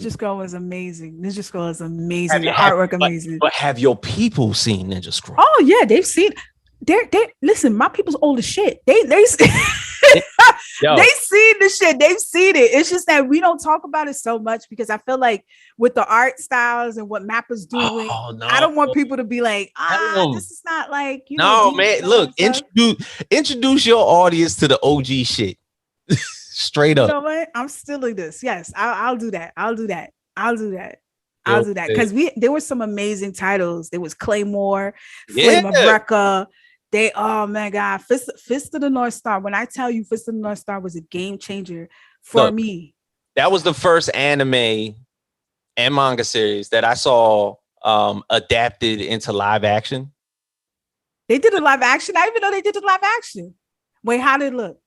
Scroll was amazing. The artwork amazing. But have your people seen Ninja Scroll? Oh yeah, they've seen. They listen. My people's old as shit. They they seen the shit. They've seen it. It's just that we don't talk about it so much because I feel like with the art styles and what Mappa's doing, I don't want people to be like, this is not like man. Look, introduce your audience to the OG shit. Straight up. You know what? I'm still in this. Yes, I'll do that. I'll do that. Because there were some amazing titles. There was Claymore, Flame of Recca. Oh man, God, Fist of the North Star. When I tell you Fist of the North Star was a game changer for me. That was the first anime and manga series that I saw adapted into live action. They did a live action. I didn't even know they did a live action. Wait, how did it look?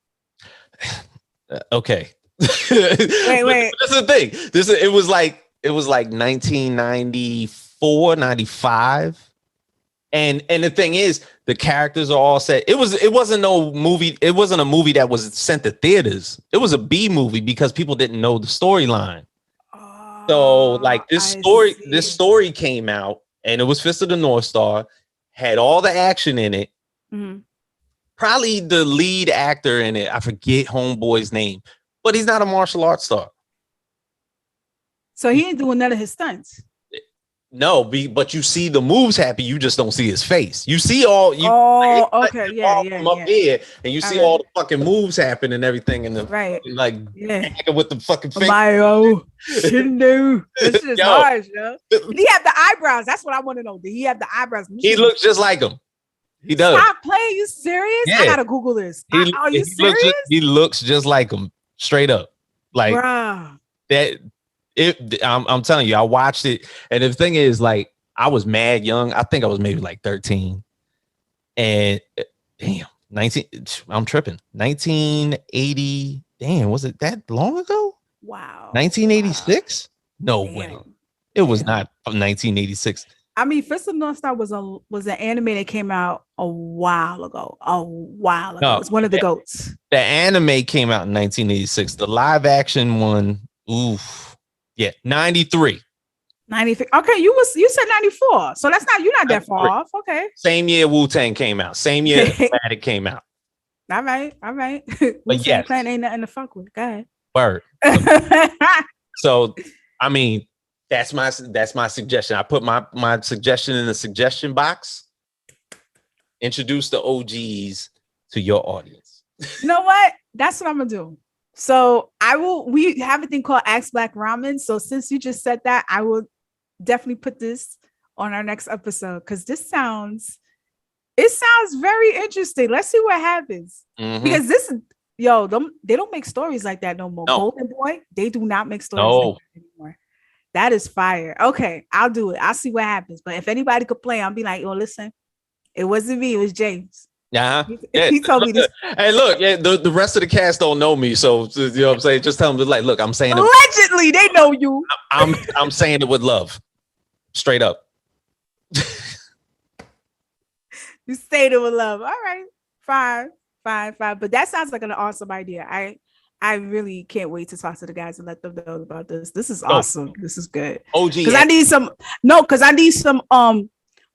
Okay. Wait. This is the thing. It was like 1994, 95. And the thing is, the characters are all set. It wasn't no movie. It wasn't a movie that was sent to theaters. It was a B movie because people didn't know the storyline. So like this I story came out and it was Fist of the North Star, had all the action in it. Mm-hmm. Probably the lead actor in it, I forget homeboy's name, but he's not a martial arts star. So he ain't doing none of his stunts. No, but you see the moves happen. You just don't see his face. You see all you. Okay, yeah. From up here, and you see all the fucking moves happen and everything, and the like with the fucking face. Mayo, Shindu. This is hard, yo. Did he have the eyebrows? That's what I want to know. Did he have the eyebrows? He looks just like him. He does. Stop playing. You serious? Yeah. I gotta Google this. Are you serious? He looks just like him, straight up. Like bruh. That. I'm telling you, I watched it, and the thing is, like, I was mad young. I think I was maybe like 13, and damn, 19. I'm tripping. 1980. Damn, was it that long ago? Wow. 1986? Wow. No way. It was not 1986. I mean, Fist of the North Star was an anime that came out a while ago. No, it's one of the goats. The anime came out in 1986. The live action one, oof. Yeah, 93. 93. Okay, you said 94. So that's you're not that far off. Okay. Same year Wu-Tang came out. Same year Atlantic came out. All right. But yeah, Clan ain't nothing to fuck with. Go ahead. Word. So I mean, that's my suggestion. I put my suggestion in the suggestion box. Introduce the OGs to your audience. You know what? That's what I'm gonna do. So we have a thing called Ask Black Ramen. So since you just said that, I will definitely put this on our next episode because it sounds very interesting. Let's see what happens. Mm-hmm. Because they don't make stories like that no more. No. Golden Boy, they do not make stories like that anymore. That is fire. Okay, I'll do it. I'll see what happens. But if anybody could play, I'll be like, listen, it wasn't me, it was James. Yeah, he told me this. Hey, look, the rest of the cast don't know me, so you know what I'm saying. Just tell them, like, look, I'm saying it. Allegedly, they know you. I'm saying it with love, straight up. You say it with love. All right, fine. But that sounds like an awesome idea. I really can't wait to talk to the guys and let them know about this. This is awesome. This is good. OG, because I need some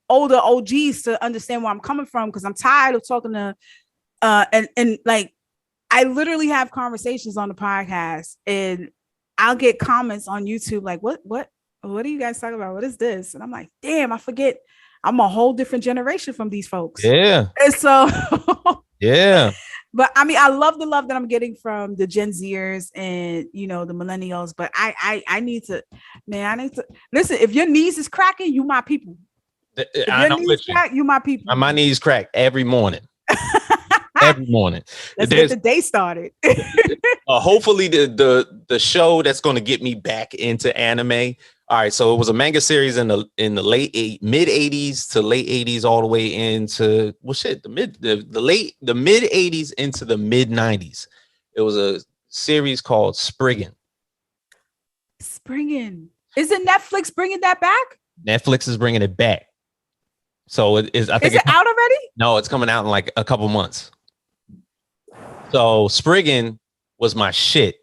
older OGs to understand where I'm coming from, because I'm tired of talking to and like I literally have conversations on the podcast and I'll get comments on YouTube like what are you guys talking about? What is this? And I'm like, damn, I forget I'm a whole different generation from these folks. Yeah. And so yeah. But I mean, I love the love that I'm getting from the Gen Zers and the millennials. But I need to listen. If your knees is cracking, you my people. If your knees crack, you my people. My knees crack every morning. Every morning. Let's get the day started. Hopefully the show that's going to get me back into anime. All right, so it was a manga series in the mid 80s to late 80s, all the way into the mid 80s into the mid 90s. It was a series called Spriggan. Isn't Netflix bringing that back? Netflix is bringing it back. So it is. I think it's out already. No, it's coming out in like a couple months. So Spriggan was my shit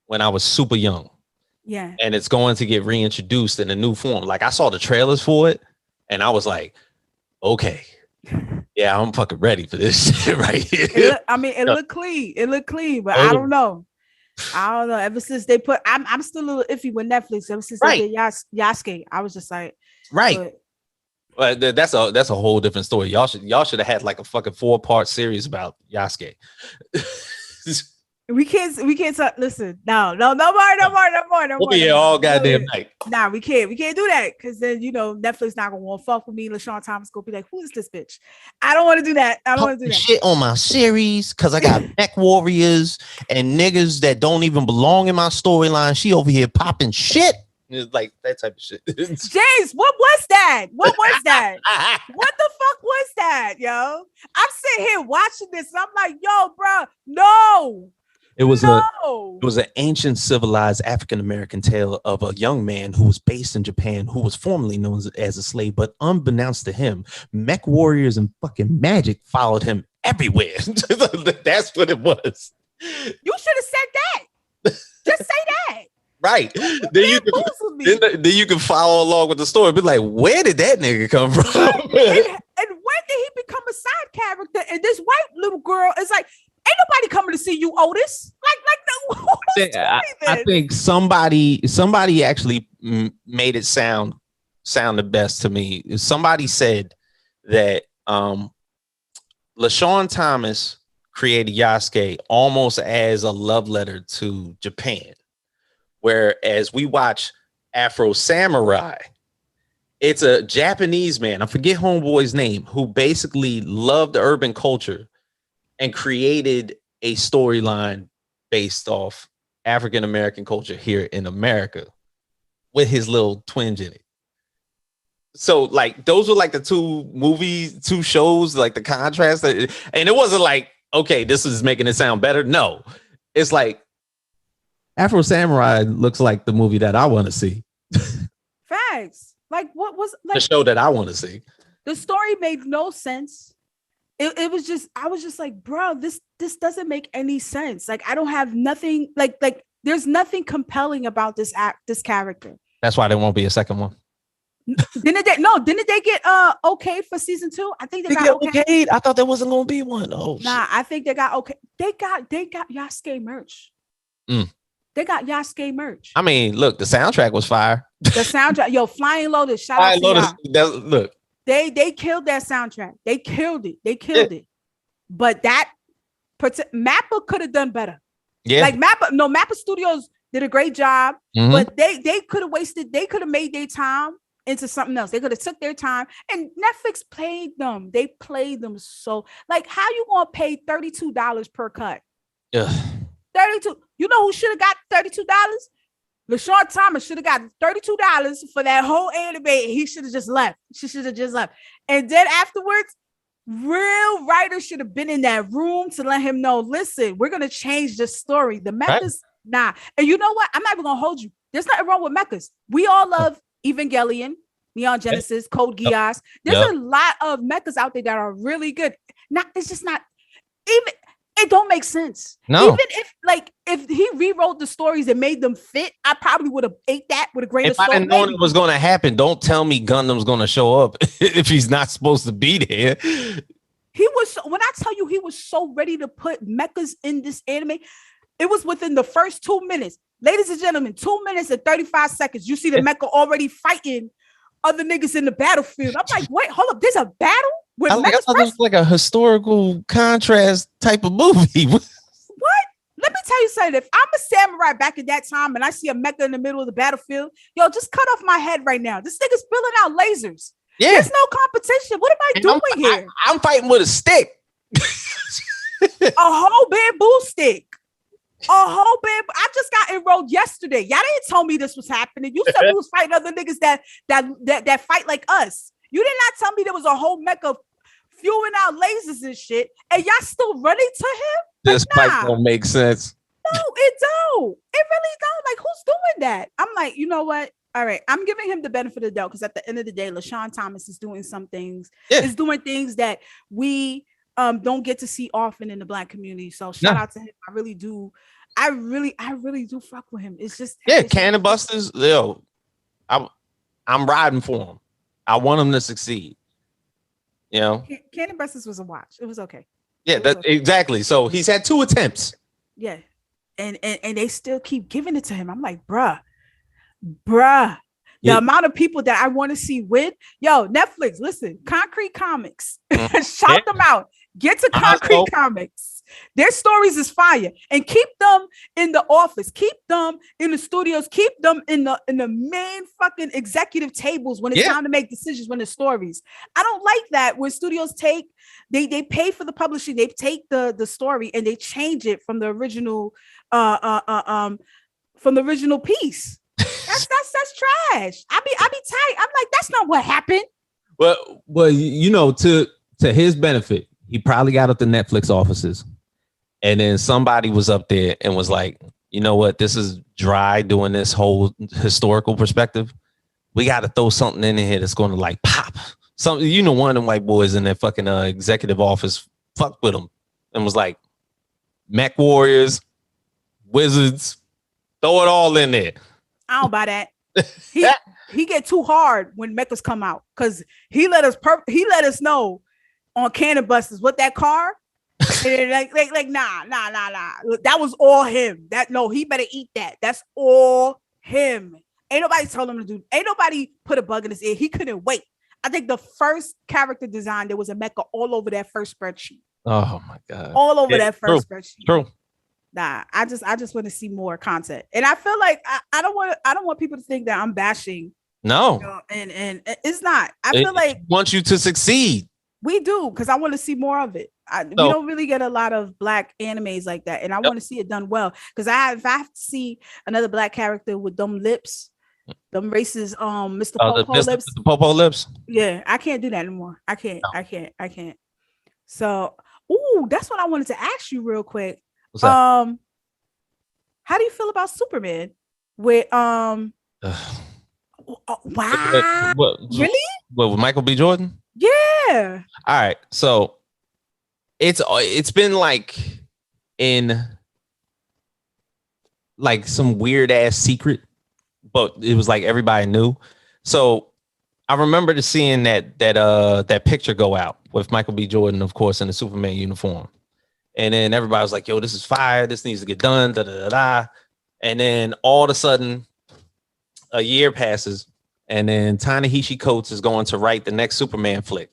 when I was super young. Yeah. And it's going to get reintroduced in a new form. Like I saw the trailers for it and I was like, okay, yeah, I'm fucking ready for this shit right here. It looked clean. It looked clean, but I don't know. Ever since they I'm still a little iffy with Netflix. Ever since they did Yasuke, I was just like, right. But that's a whole different story. Y'all should have had like a fucking 4-part series about Yasuke. We can't talk. Listen, no more. We'll be here all goddamn night. Nah, we can't do that because then Netflix not gonna want to fuck with me. LaShawn Thomas gonna be like, "Who is this bitch?" I don't want to do that. I don't want to do that. Shit on my series because I got mech warriors and niggas that don't even belong in my storyline. She over here popping shit. It's like that type of shit. James, what was that? What was that? What the fuck was that, yo? I'm sitting here watching this and I'm like, yo, bro, no. It was an ancient civilized African-American tale of a young man who was based in Japan who was formerly known as a slave, but unbeknownst to him, mech warriors and fucking magic followed him everywhere. That's what it was. You should have said that. Just say that. Right. Then you can follow along with the story. Be like, where did that nigga come from? And when did he become a side character? And this white little girl is like, ain't nobody coming to see you, Otis. I think somebody actually made it sound the best to me. Somebody said that LaShawn Thomas created Yasuke almost as a love letter to Japan, whereas we watch Afro Samurai, it's a Japanese man, I forget homeboy's name, who basically loved the urban culture and created a storyline based off African American culture here in America with his little twinge in it. So like those were like the two shows, like the contrast, and it wasn't like, okay, this is making it sound better. No, it's like Afro Samurai looks like the movie that I want to see. Facts. Like what was like the show that I want to see? The story made no sense. It was just, I was just like, bro, this doesn't make any sense. Like I don't have nothing, like there's nothing compelling about this character. That's why there won't be a second one. Didn't they get okay for season 2? I think they got okay. I thought there wasn't gonna be one. Oh nah, shit. I think they got okay. They got Yasuke merch. They got Yasuke merch. I mean, look, the soundtrack was fire. The soundtrack, yo, Flying Lotus, shout out to y'all. Look, they killed that soundtrack. They killed it. It. But that Mappa could have done better. Yeah, like Mappa Studios did a great job, but they could have wasted. They could have made their time into something else. They could have took their time, and Netflix played them. They played them so like, how you gonna pay $32 per cut? Ugh. 32. You know who should have got $32? LaShawn Thomas should have got $32 for that whole anime. He should have just left. She should have just left. And then afterwards, real writers should have been in that room to let him know, listen, we're gonna change the story. The mechas, nah. And you know what? I'm not even gonna hold you. There's nothing wrong with mechas. We all love Evangelion, Neon Genesis, Code Geass. There's a lot of mechas out there that are really good. It's just not even. It don't make sense. No. Even if he rewrote the stories and made them fit, I probably would have ate that with a grain of salt. If I didn't know it was going to happen, don't tell me Gundam's going to show up if he's not supposed to be there. When I tell you he was so ready to put mechas in this anime, it was within the first 2 minutes. Ladies and gentlemen, 2 minutes and 35 seconds. You see the mecha already fighting other niggas in the battlefield. I'm like, wait, hold up. There's a battle with mechas? It was like a historical contrast type of movie. What? Let me tell you something. If I'm a samurai back in that time and I see a mecha in the middle of the battlefield, yo, just cut off my head right now. This nigga's spilling out lasers. Yeah. There's no competition. What am I doing here? I'm fighting with a stick. A whole bamboo stick. I just got enrolled yesterday. Y'all didn't tell me this was happening. You said we was fighting other niggas that fight like us. You did not tell me there was a whole mecha fueling out lasers and shit, and y'all still running to him? This fight don't make sense. No, it don't. It really don't. Like, who's doing that? I'm like, you know what? All right, I'm giving him the benefit of the doubt because at the end of the day, LaShawn Thomas is doing some things. Is doing things that we don't get to see often in the Black community. So shout out to him. I really do. I really do fuck with him. It's just Cannon Busters. Yo, I'm riding for him. I want him to succeed. You know, Cannon Busters was a watch. It was okay. Yeah, exactly. So he's had 2 attempts. Yeah, and they still keep giving it to him. I'm like, bruh. The amount of people that I want to see win. Yo, Netflix, listen, Concrete Comics. Shout them out. Get to Concrete Comics. Their stories is fire. And keep them in the office. Keep them in the studios. Keep them in the main fucking executive tables when it's time to make decisions when the stories. I don't like that when studios they pay for the publishing, they take the story and they change it from the original piece. That's trash. I be tight. I'm like, that's not what happened. Well, you know, to his benefit, he probably got up to Netflix offices, and then somebody was up there and was like, you know what, this is dry doing this whole historical perspective. We got to throw something in here that's going to like pop. Something, you know, one of them white boys in their fucking executive office fucked with him and was like, mech warriors, wizards, throw it all in there. I don't buy that. He get too hard when mechas come out because he let us know on Cannon Busters what that car. And like nah. That was all him. He better eat that. That's all him. Ain't nobody told him to do. Ain't nobody put a bug in his ear. He couldn't wait. I think the first character design there was a mecha all over that first spreadsheet. Oh my god! All over that first spreadsheet. True. Nah, I just want to see more content, and I feel like I don't want people to think that I'm bashing. No, you know, and it's not. I feel like want you to succeed. We do because I want to see more of it. We don't really get a lot of Black animes like that, and I want to see it done well. Because if I have to see another Black character with them lips, them racist, Mr. Popo lips, the Popo lips. Yeah, I can't do that anymore. I can't. No. I can't. So, that's what I wanted to ask you real quick. What's that? How do you feel about Superman? With wow, really? What with Michael B. Jordan? Yeah. All right, so it's been like in like some weird ass secret, but it was like everybody knew. So I remember seeing that picture go out with Michael B. Jordan, of course, in the Superman uniform. And then everybody was like, yo, this is fire. This needs to get done. Da, da, da, da. And then all of a sudden, a year passes. And then Ta-Nehisi Coates is going to write the next Superman flick.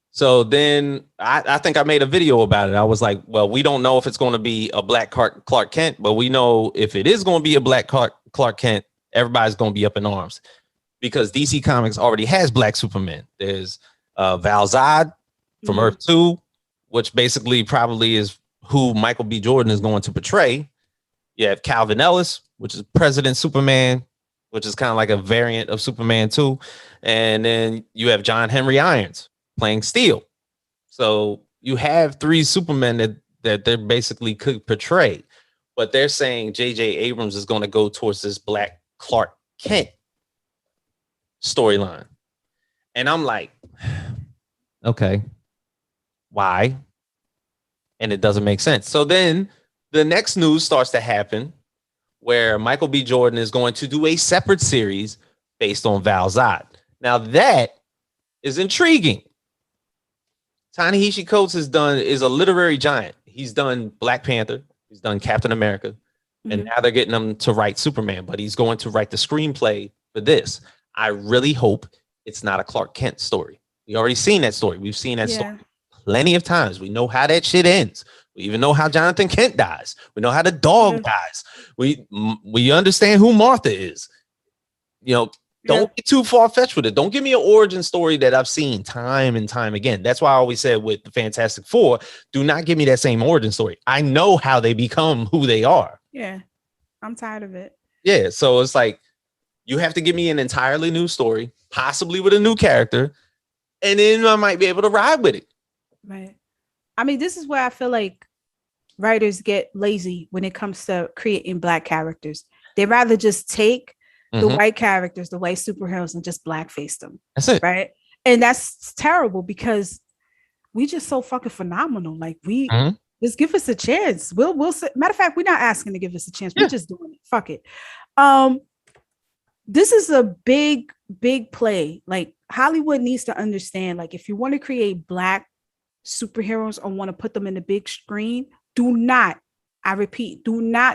So then I think I made a video about it. I was like, well, we don't know if it's going to be a Black Clark Kent, but we know if it is going to be a Black Clark Kent, everybody's going to be up in arms. Because DC Comics already has Black Superman. There's Val Zod from Earth 2, which basically probably is who Michael B. Jordan is going to portray. You have Calvin Ellis, which is President Superman, which is kind of like a variant of Superman 2. And then you have John Henry Irons playing Steel. So you have three Supermen that they basically could portray. But they're saying J.J. Abrams is going to go towards this Black Clark Kent storyline. And I'm like, okay, why? And it doesn't make sense. So then the next news starts to happen where Michael B. Jordan is going to do a separate series based on Val Zod. Now that is intriguing. Ta-Nehisi Coates is a literary giant. He's done Black Panther. He's done Captain America. And now they're getting him to write Superman, but he's going to write the screenplay for this. I really hope it's not a Clark Kent story. We already seen that story. We've seen that story plenty of times. We know how that shit ends. We even know how Jonathan Kent dies. We know how the dog dies. We understand who Martha is. You know, don't get too far-fetched with it. Don't give me an origin story that I've seen time and time again. That's why I always said with the Fantastic Four, do not give me that same origin story. I know how they become who they are. Yeah, I'm tired of it. Yeah, so it's like, you have to give me an entirely new story, possibly with a new character, and then I might be able to ride with it. Right. I mean, this is where I feel like writers get lazy when it comes to creating Black characters. They rather just take the white characters, the white superheroes, and just blackface them. That's it. Right. And that's terrible because we just so fucking phenomenal. Like we just give us a chance. We'll matter of fact, we're not asking to give us a chance. We're just doing it. Fuck it. This is a big play. Like Hollywood needs to understand, like, if you want to create Black superheroes or want to put them in the big screen, do not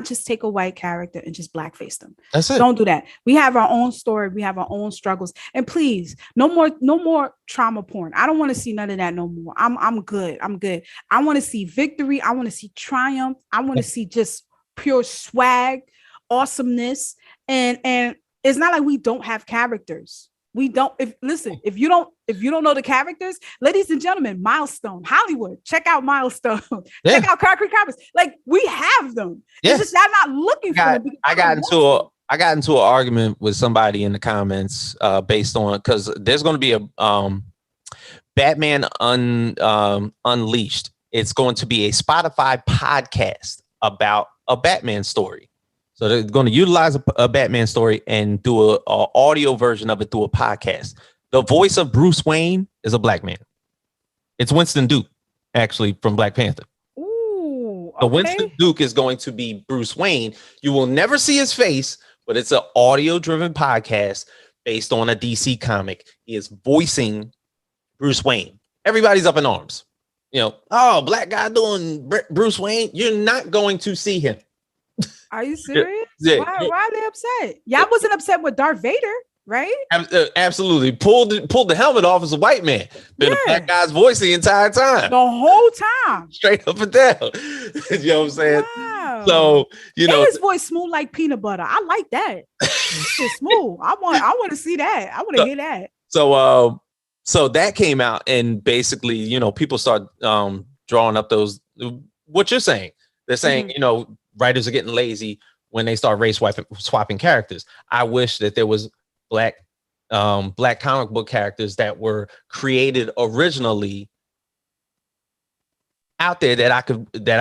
just take a white character and just blackface them. That's it. Don't do that. We have our own story. We have our own struggles. And please, no more trauma porn. I don't want to see none of that no more. I'm good. I want to see victory. I want to see triumph. I want to see just pure swag, awesomeness. And it's not like we don't have characters. We don't. If you don't know the characters, ladies and gentlemen, Milestone, Hollywood, check out Milestone. Check out Concrete Comics. Like, we have them. It's just y'all not looking for them. I got into an argument with somebody in the comments based on, because there's going to be a Batman Unleashed. It's going to be a Spotify podcast about a Batman story. So they're going to utilize a Batman story and do a audio version of it through a podcast. The voice of Bruce Wayne is a Black man. It's Winston Duke, actually, from Black Panther. Ooh, okay. So Winston Duke is going to be Bruce Wayne. You will never see his face, but it's an audio-driven podcast based on a DC comic. He is voicing Bruce Wayne. Everybody's up in arms. Oh, black guy doing Bruce Wayne. You're not going to see him. Are you serious? Yeah. Why are they upset? Y'all wasn't upset with Darth Vader, right? Absolutely. Pulled the helmet off as a white man. Been a black guy's voice the entire time. The whole time. Straight up and down. You know what I'm saying? Wow. So, and his voice smooth like peanut butter. I like that. It's smooth. I want to see that. I want to hear that. So that came out, and basically, people start drawing up those, what you're saying. They're saying, writers are getting lazy when they start race swapping characters. I wish that there was black comic book characters that were created originally out there that I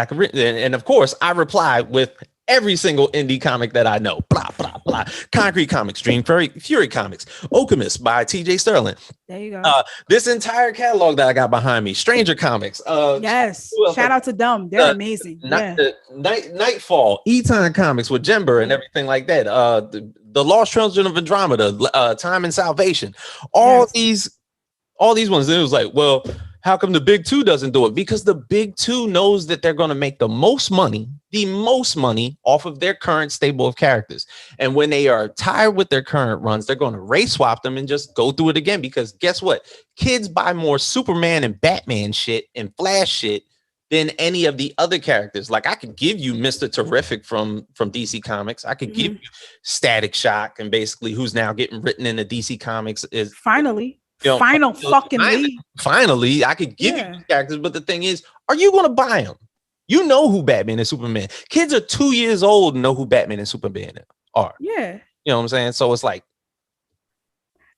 could read. And of course, I replied with every single indie comic that I know. Blah, blah, blah. Concrete Comics, Dream Fury Comics, Okemos by TJ Sterling. There you go. This entire catalog that I got behind me, Stranger Comics. Yes. Shout out to them. They're amazing. Nightfall, Eton Comics with Jember and everything like that. The Lost Children of Andromeda, Time and Salvation. All these ones. It was like, well, how come the big two doesn't do it? Because the big two knows that they're going to make the most money off of their current stable of characters. And when they are tired with their current runs, they're going to race swap them and just go through it again. Because guess what? Kids buy more Superman and Batman shit and Flash shit than any of the other characters. Like, I could give you Mr. Terrific from DC Comics. I could give you Static Shock, and basically who's now getting written into DC Comics is finally. Finally, I could give you characters, but the thing is, are you going to buy them? You know who Batman and Superman. Kids are 2 years old and know who Batman and Superman are. Yeah. You know what I'm saying? So it's like,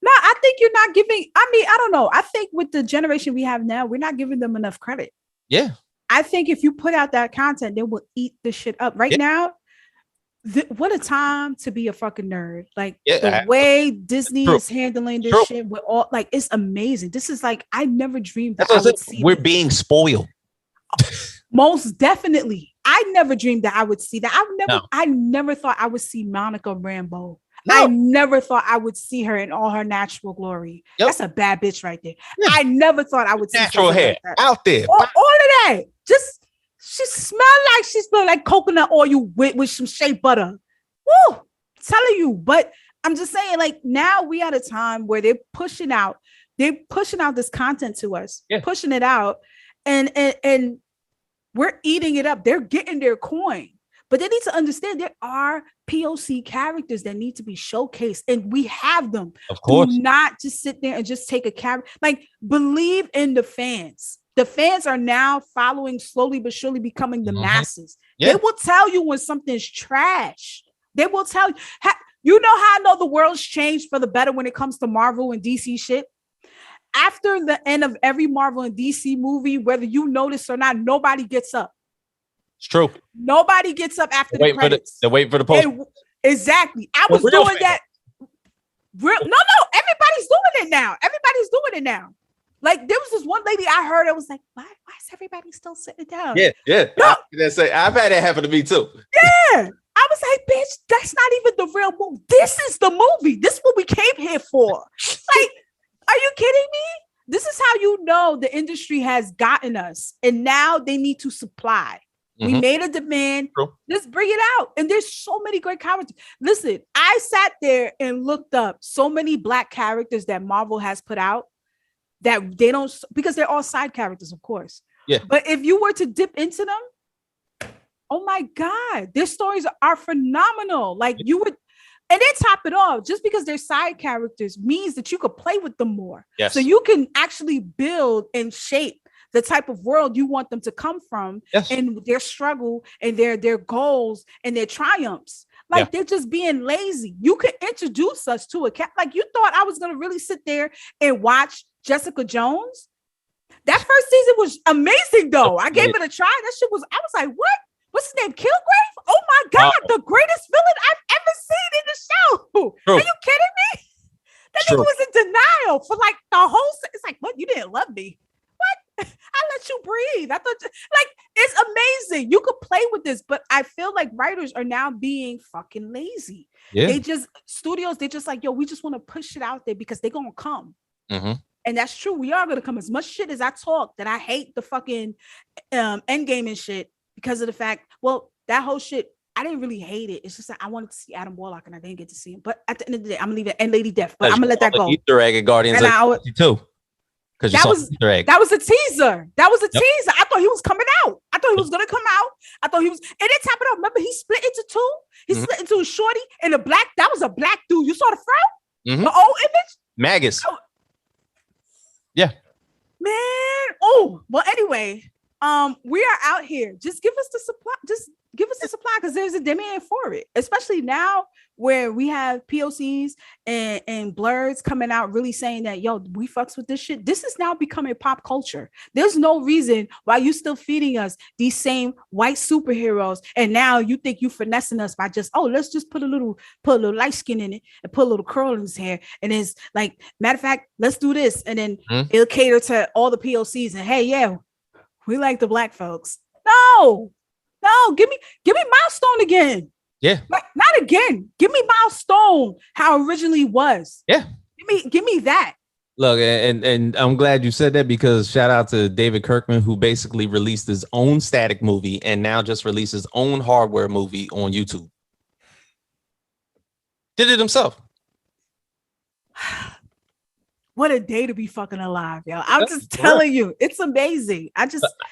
no, I think you're not giving. I don't know. I think with the generation we have now, we're not giving them enough credit. Yeah. I think if you put out that content, they will eat the shit up. Right now, what a time to be a fucking nerd. Like the way Disney is handling this shit with all, like, it's amazing. This is like, I never dreamed that I would see we're this. being spoiled. Most definitely. I never dreamed that I would see that. I never thought I would see Monica Rambeau. No. I never thought I would see her in all her natural glory. Yep. That's a bad bitch right there. Yeah. I never thought I would see natural hair like out there. All of that. Just, she smelled like coconut oil with some shea butter. Woo! Telling you. But I'm just saying, like, now we at a time where they're pushing out this content to us, pushing it out, and we're eating it up. They're getting their coin. But they need to understand there are POC characters that need to be showcased, and we have them. Of course. Do not just sit there and just take a character. Like, believe in the fans. The fans are now following, slowly but surely becoming the masses. Yeah. They will tell you when something's trash. They will tell you. You know how I know the world's changed for the better when it comes to Marvel and DC shit? After the end of every Marvel and DC movie, whether you notice or not, nobody gets up. It's true. Nobody gets up after the credits. They're waiting for the post. Exactly. I was doing that. No, everybody's doing it now. Like, there was this one lady I heard, I was like, why is everybody still sitting down? Yeah. No. I've had that happen to me too. Yeah. I was like, bitch, that's not even the real movie. This is the movie. This is what we came here for. Like, are you kidding me? This is how you know the industry has gotten us. And now they need to supply. We made a demand. True. Let's bring it out. And there's so many great characters. Listen, I sat there and looked up so many Black characters that Marvel has put out that they don't, because they're all side characters, of course. Yeah. But if you were to dip into them, oh my God, their stories are phenomenal. Like, you would, and then top it off, just because they're side characters means that you could play with them more. Yes. So you can actually build and shape the type of world you want them to come from, and their struggle and their goals and their triumphs. Like, they're just being lazy. You could introduce us to a cat. Like, you thought I was going to really sit there and watch Jessica Jones? That first season was amazing, though. I gave it a try. That shit was, I was like, what? What's his name? Kilgrave? Oh my God, the greatest villain I've ever seen in the show. True. Are you kidding me? That nigga was in denial for like the whole, it's like, what? You didn't love me. What? I let you breathe. I thought, like, It's amazing. You could play with this, but I feel like writers are now being fucking lazy. Yeah. They just like, yo, we just want to push it out there because they're gonna come. Mm-hmm. And that's true. We are gonna come. As much shit as I talk that I hate the fucking Endgame and shit because of the fact, well, that whole shit, I didn't really hate it. It's just that I wanted to see Adam Warlock and I didn't get to see him. But at the end of the day, I'm gonna leave it and Lady Death. But I'm gonna let that go. Easter egg at Guardians of the too. That was Easter egg. That was a teaser. Teaser. I thought he was coming out. I thought he was gonna come out. I thought he was, and then top it up. Remember, he split into two. He split into a shorty and a black. That was a black dude. You saw the front, the old image. Magus. Oh. Yeah. Man. Oh well. Anyway, we are out here. Just give us the supply. Just give us the supply because there's a demand for it, especially now where we have POCs and blurs coming out really saying that, yo, we fucks with this shit. This is now becoming pop culture. There's no reason why you still feeding us these same white superheroes. And now you think you finessing us by just, let's just put a little light skin in it and put a little curl in his hair. And it's like, matter of fact, let's do this. And then it'll cater to all the POCs and hey, yeah, we like the black folks. No, give me Milestone again. Yeah. Not again. Give me Milestone how it originally was. Yeah. Give me that. Look, and I'm glad you said that because shout out to David Kirkman, who basically released his own Static movie and now just released his own hardware movie on YouTube. Did it himself. What a day to be fucking alive, yo. I'm just telling you, it's amazing.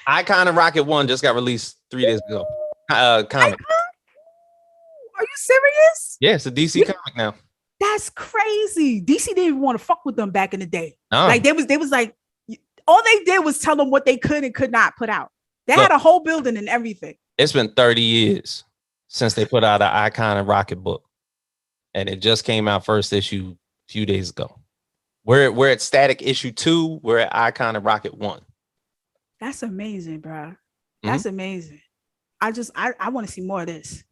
Icon of Rocket 1 just got released 3 days ago. Comic. Are you serious? Yeah, it's a DC comic now. That's crazy. DC didn't even want to fuck with them back in the day. No. Like they was like, all they did was tell them what they could and could not put out. They had a whole building and everything. It's been 30 years since they put out an Icon of Rocket book. And it just came out first issue a few days ago. We're at Static issue 2. We're at Icon of Rocket 1. That's amazing, bro. That's amazing. I want to see more of this.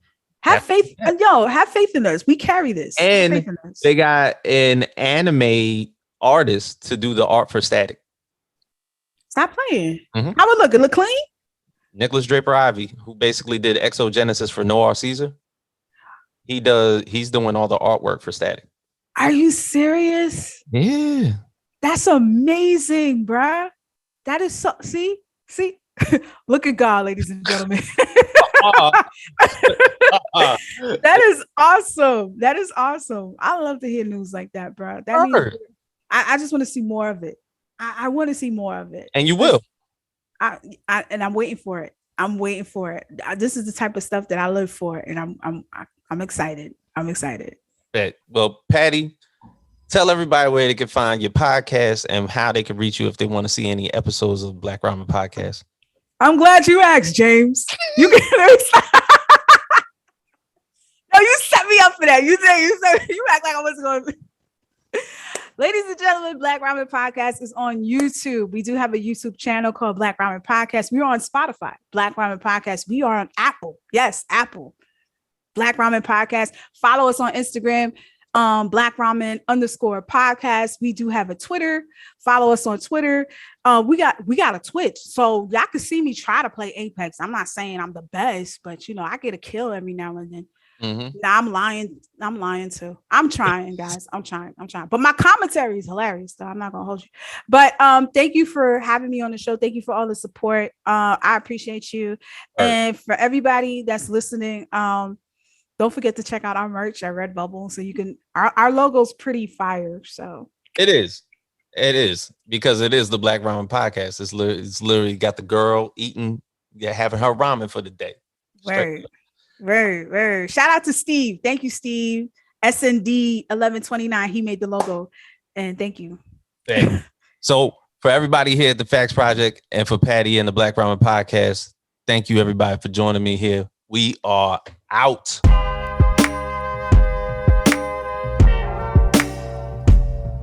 Have faith, have faith in us. We carry this. And they got an anime artist to do the art for Static. Stop playing. How it look? It look clean? Nicholas Draper Ivy, who basically did Exogenesis for Noir Caesar. He's doing all the artwork for Static. Are you serious? Yeah. That's amazing, bruh. That is so see. Look at God, ladies and gentlemen. That is awesome. That is awesome. I love to hear news like that, bro. That means I just want to see more of it. I want to see more of it. And you will. And I'm waiting for it. I'm waiting for it. This is the type of stuff that I live for, and I'm excited. I'm excited. Well, Patty, tell everybody where they can find your podcast and how they can reach you if they want to see any episodes of Black Ramen Podcast. I'm glad you asked, James. You can no, you set me up for that. You act like I wasn't going to. Ladies and gentlemen, Black Ramen Podcast is on YouTube. We do have a YouTube channel called Black Ramen Podcast. We are on Spotify, Black Ramen Podcast. We are on Apple. Yes, Apple. Black Ramen Podcast. Follow us on Instagram, Black Ramen _podcast. We do have a Twitter. Follow us on Twitter. We got a Twitch, so y'all can see me try to play Apex. I'm not saying I'm the best, but I get a kill every now and then. Nah, I'm lying too. I'm trying, guys. I'm trying. But my commentary is hilarious, so I'm not gonna hold you. But thank you for having me on the show. Thank you for all the support. I appreciate you. And for everybody that's listening, don't forget to check out our merch at Redbubble. So you can, our logo's pretty fire. So it is because it is the Black Ramen Podcast. It's literally got the girl eating, having her ramen for the day. Very. Shout out to Steve. Thank you, Steve. SND 1129. He made the logo, and thank you. So for everybody here at the Facts Project and for Patty and the Black Ramen Podcast, thank you everybody for joining me here. We are out.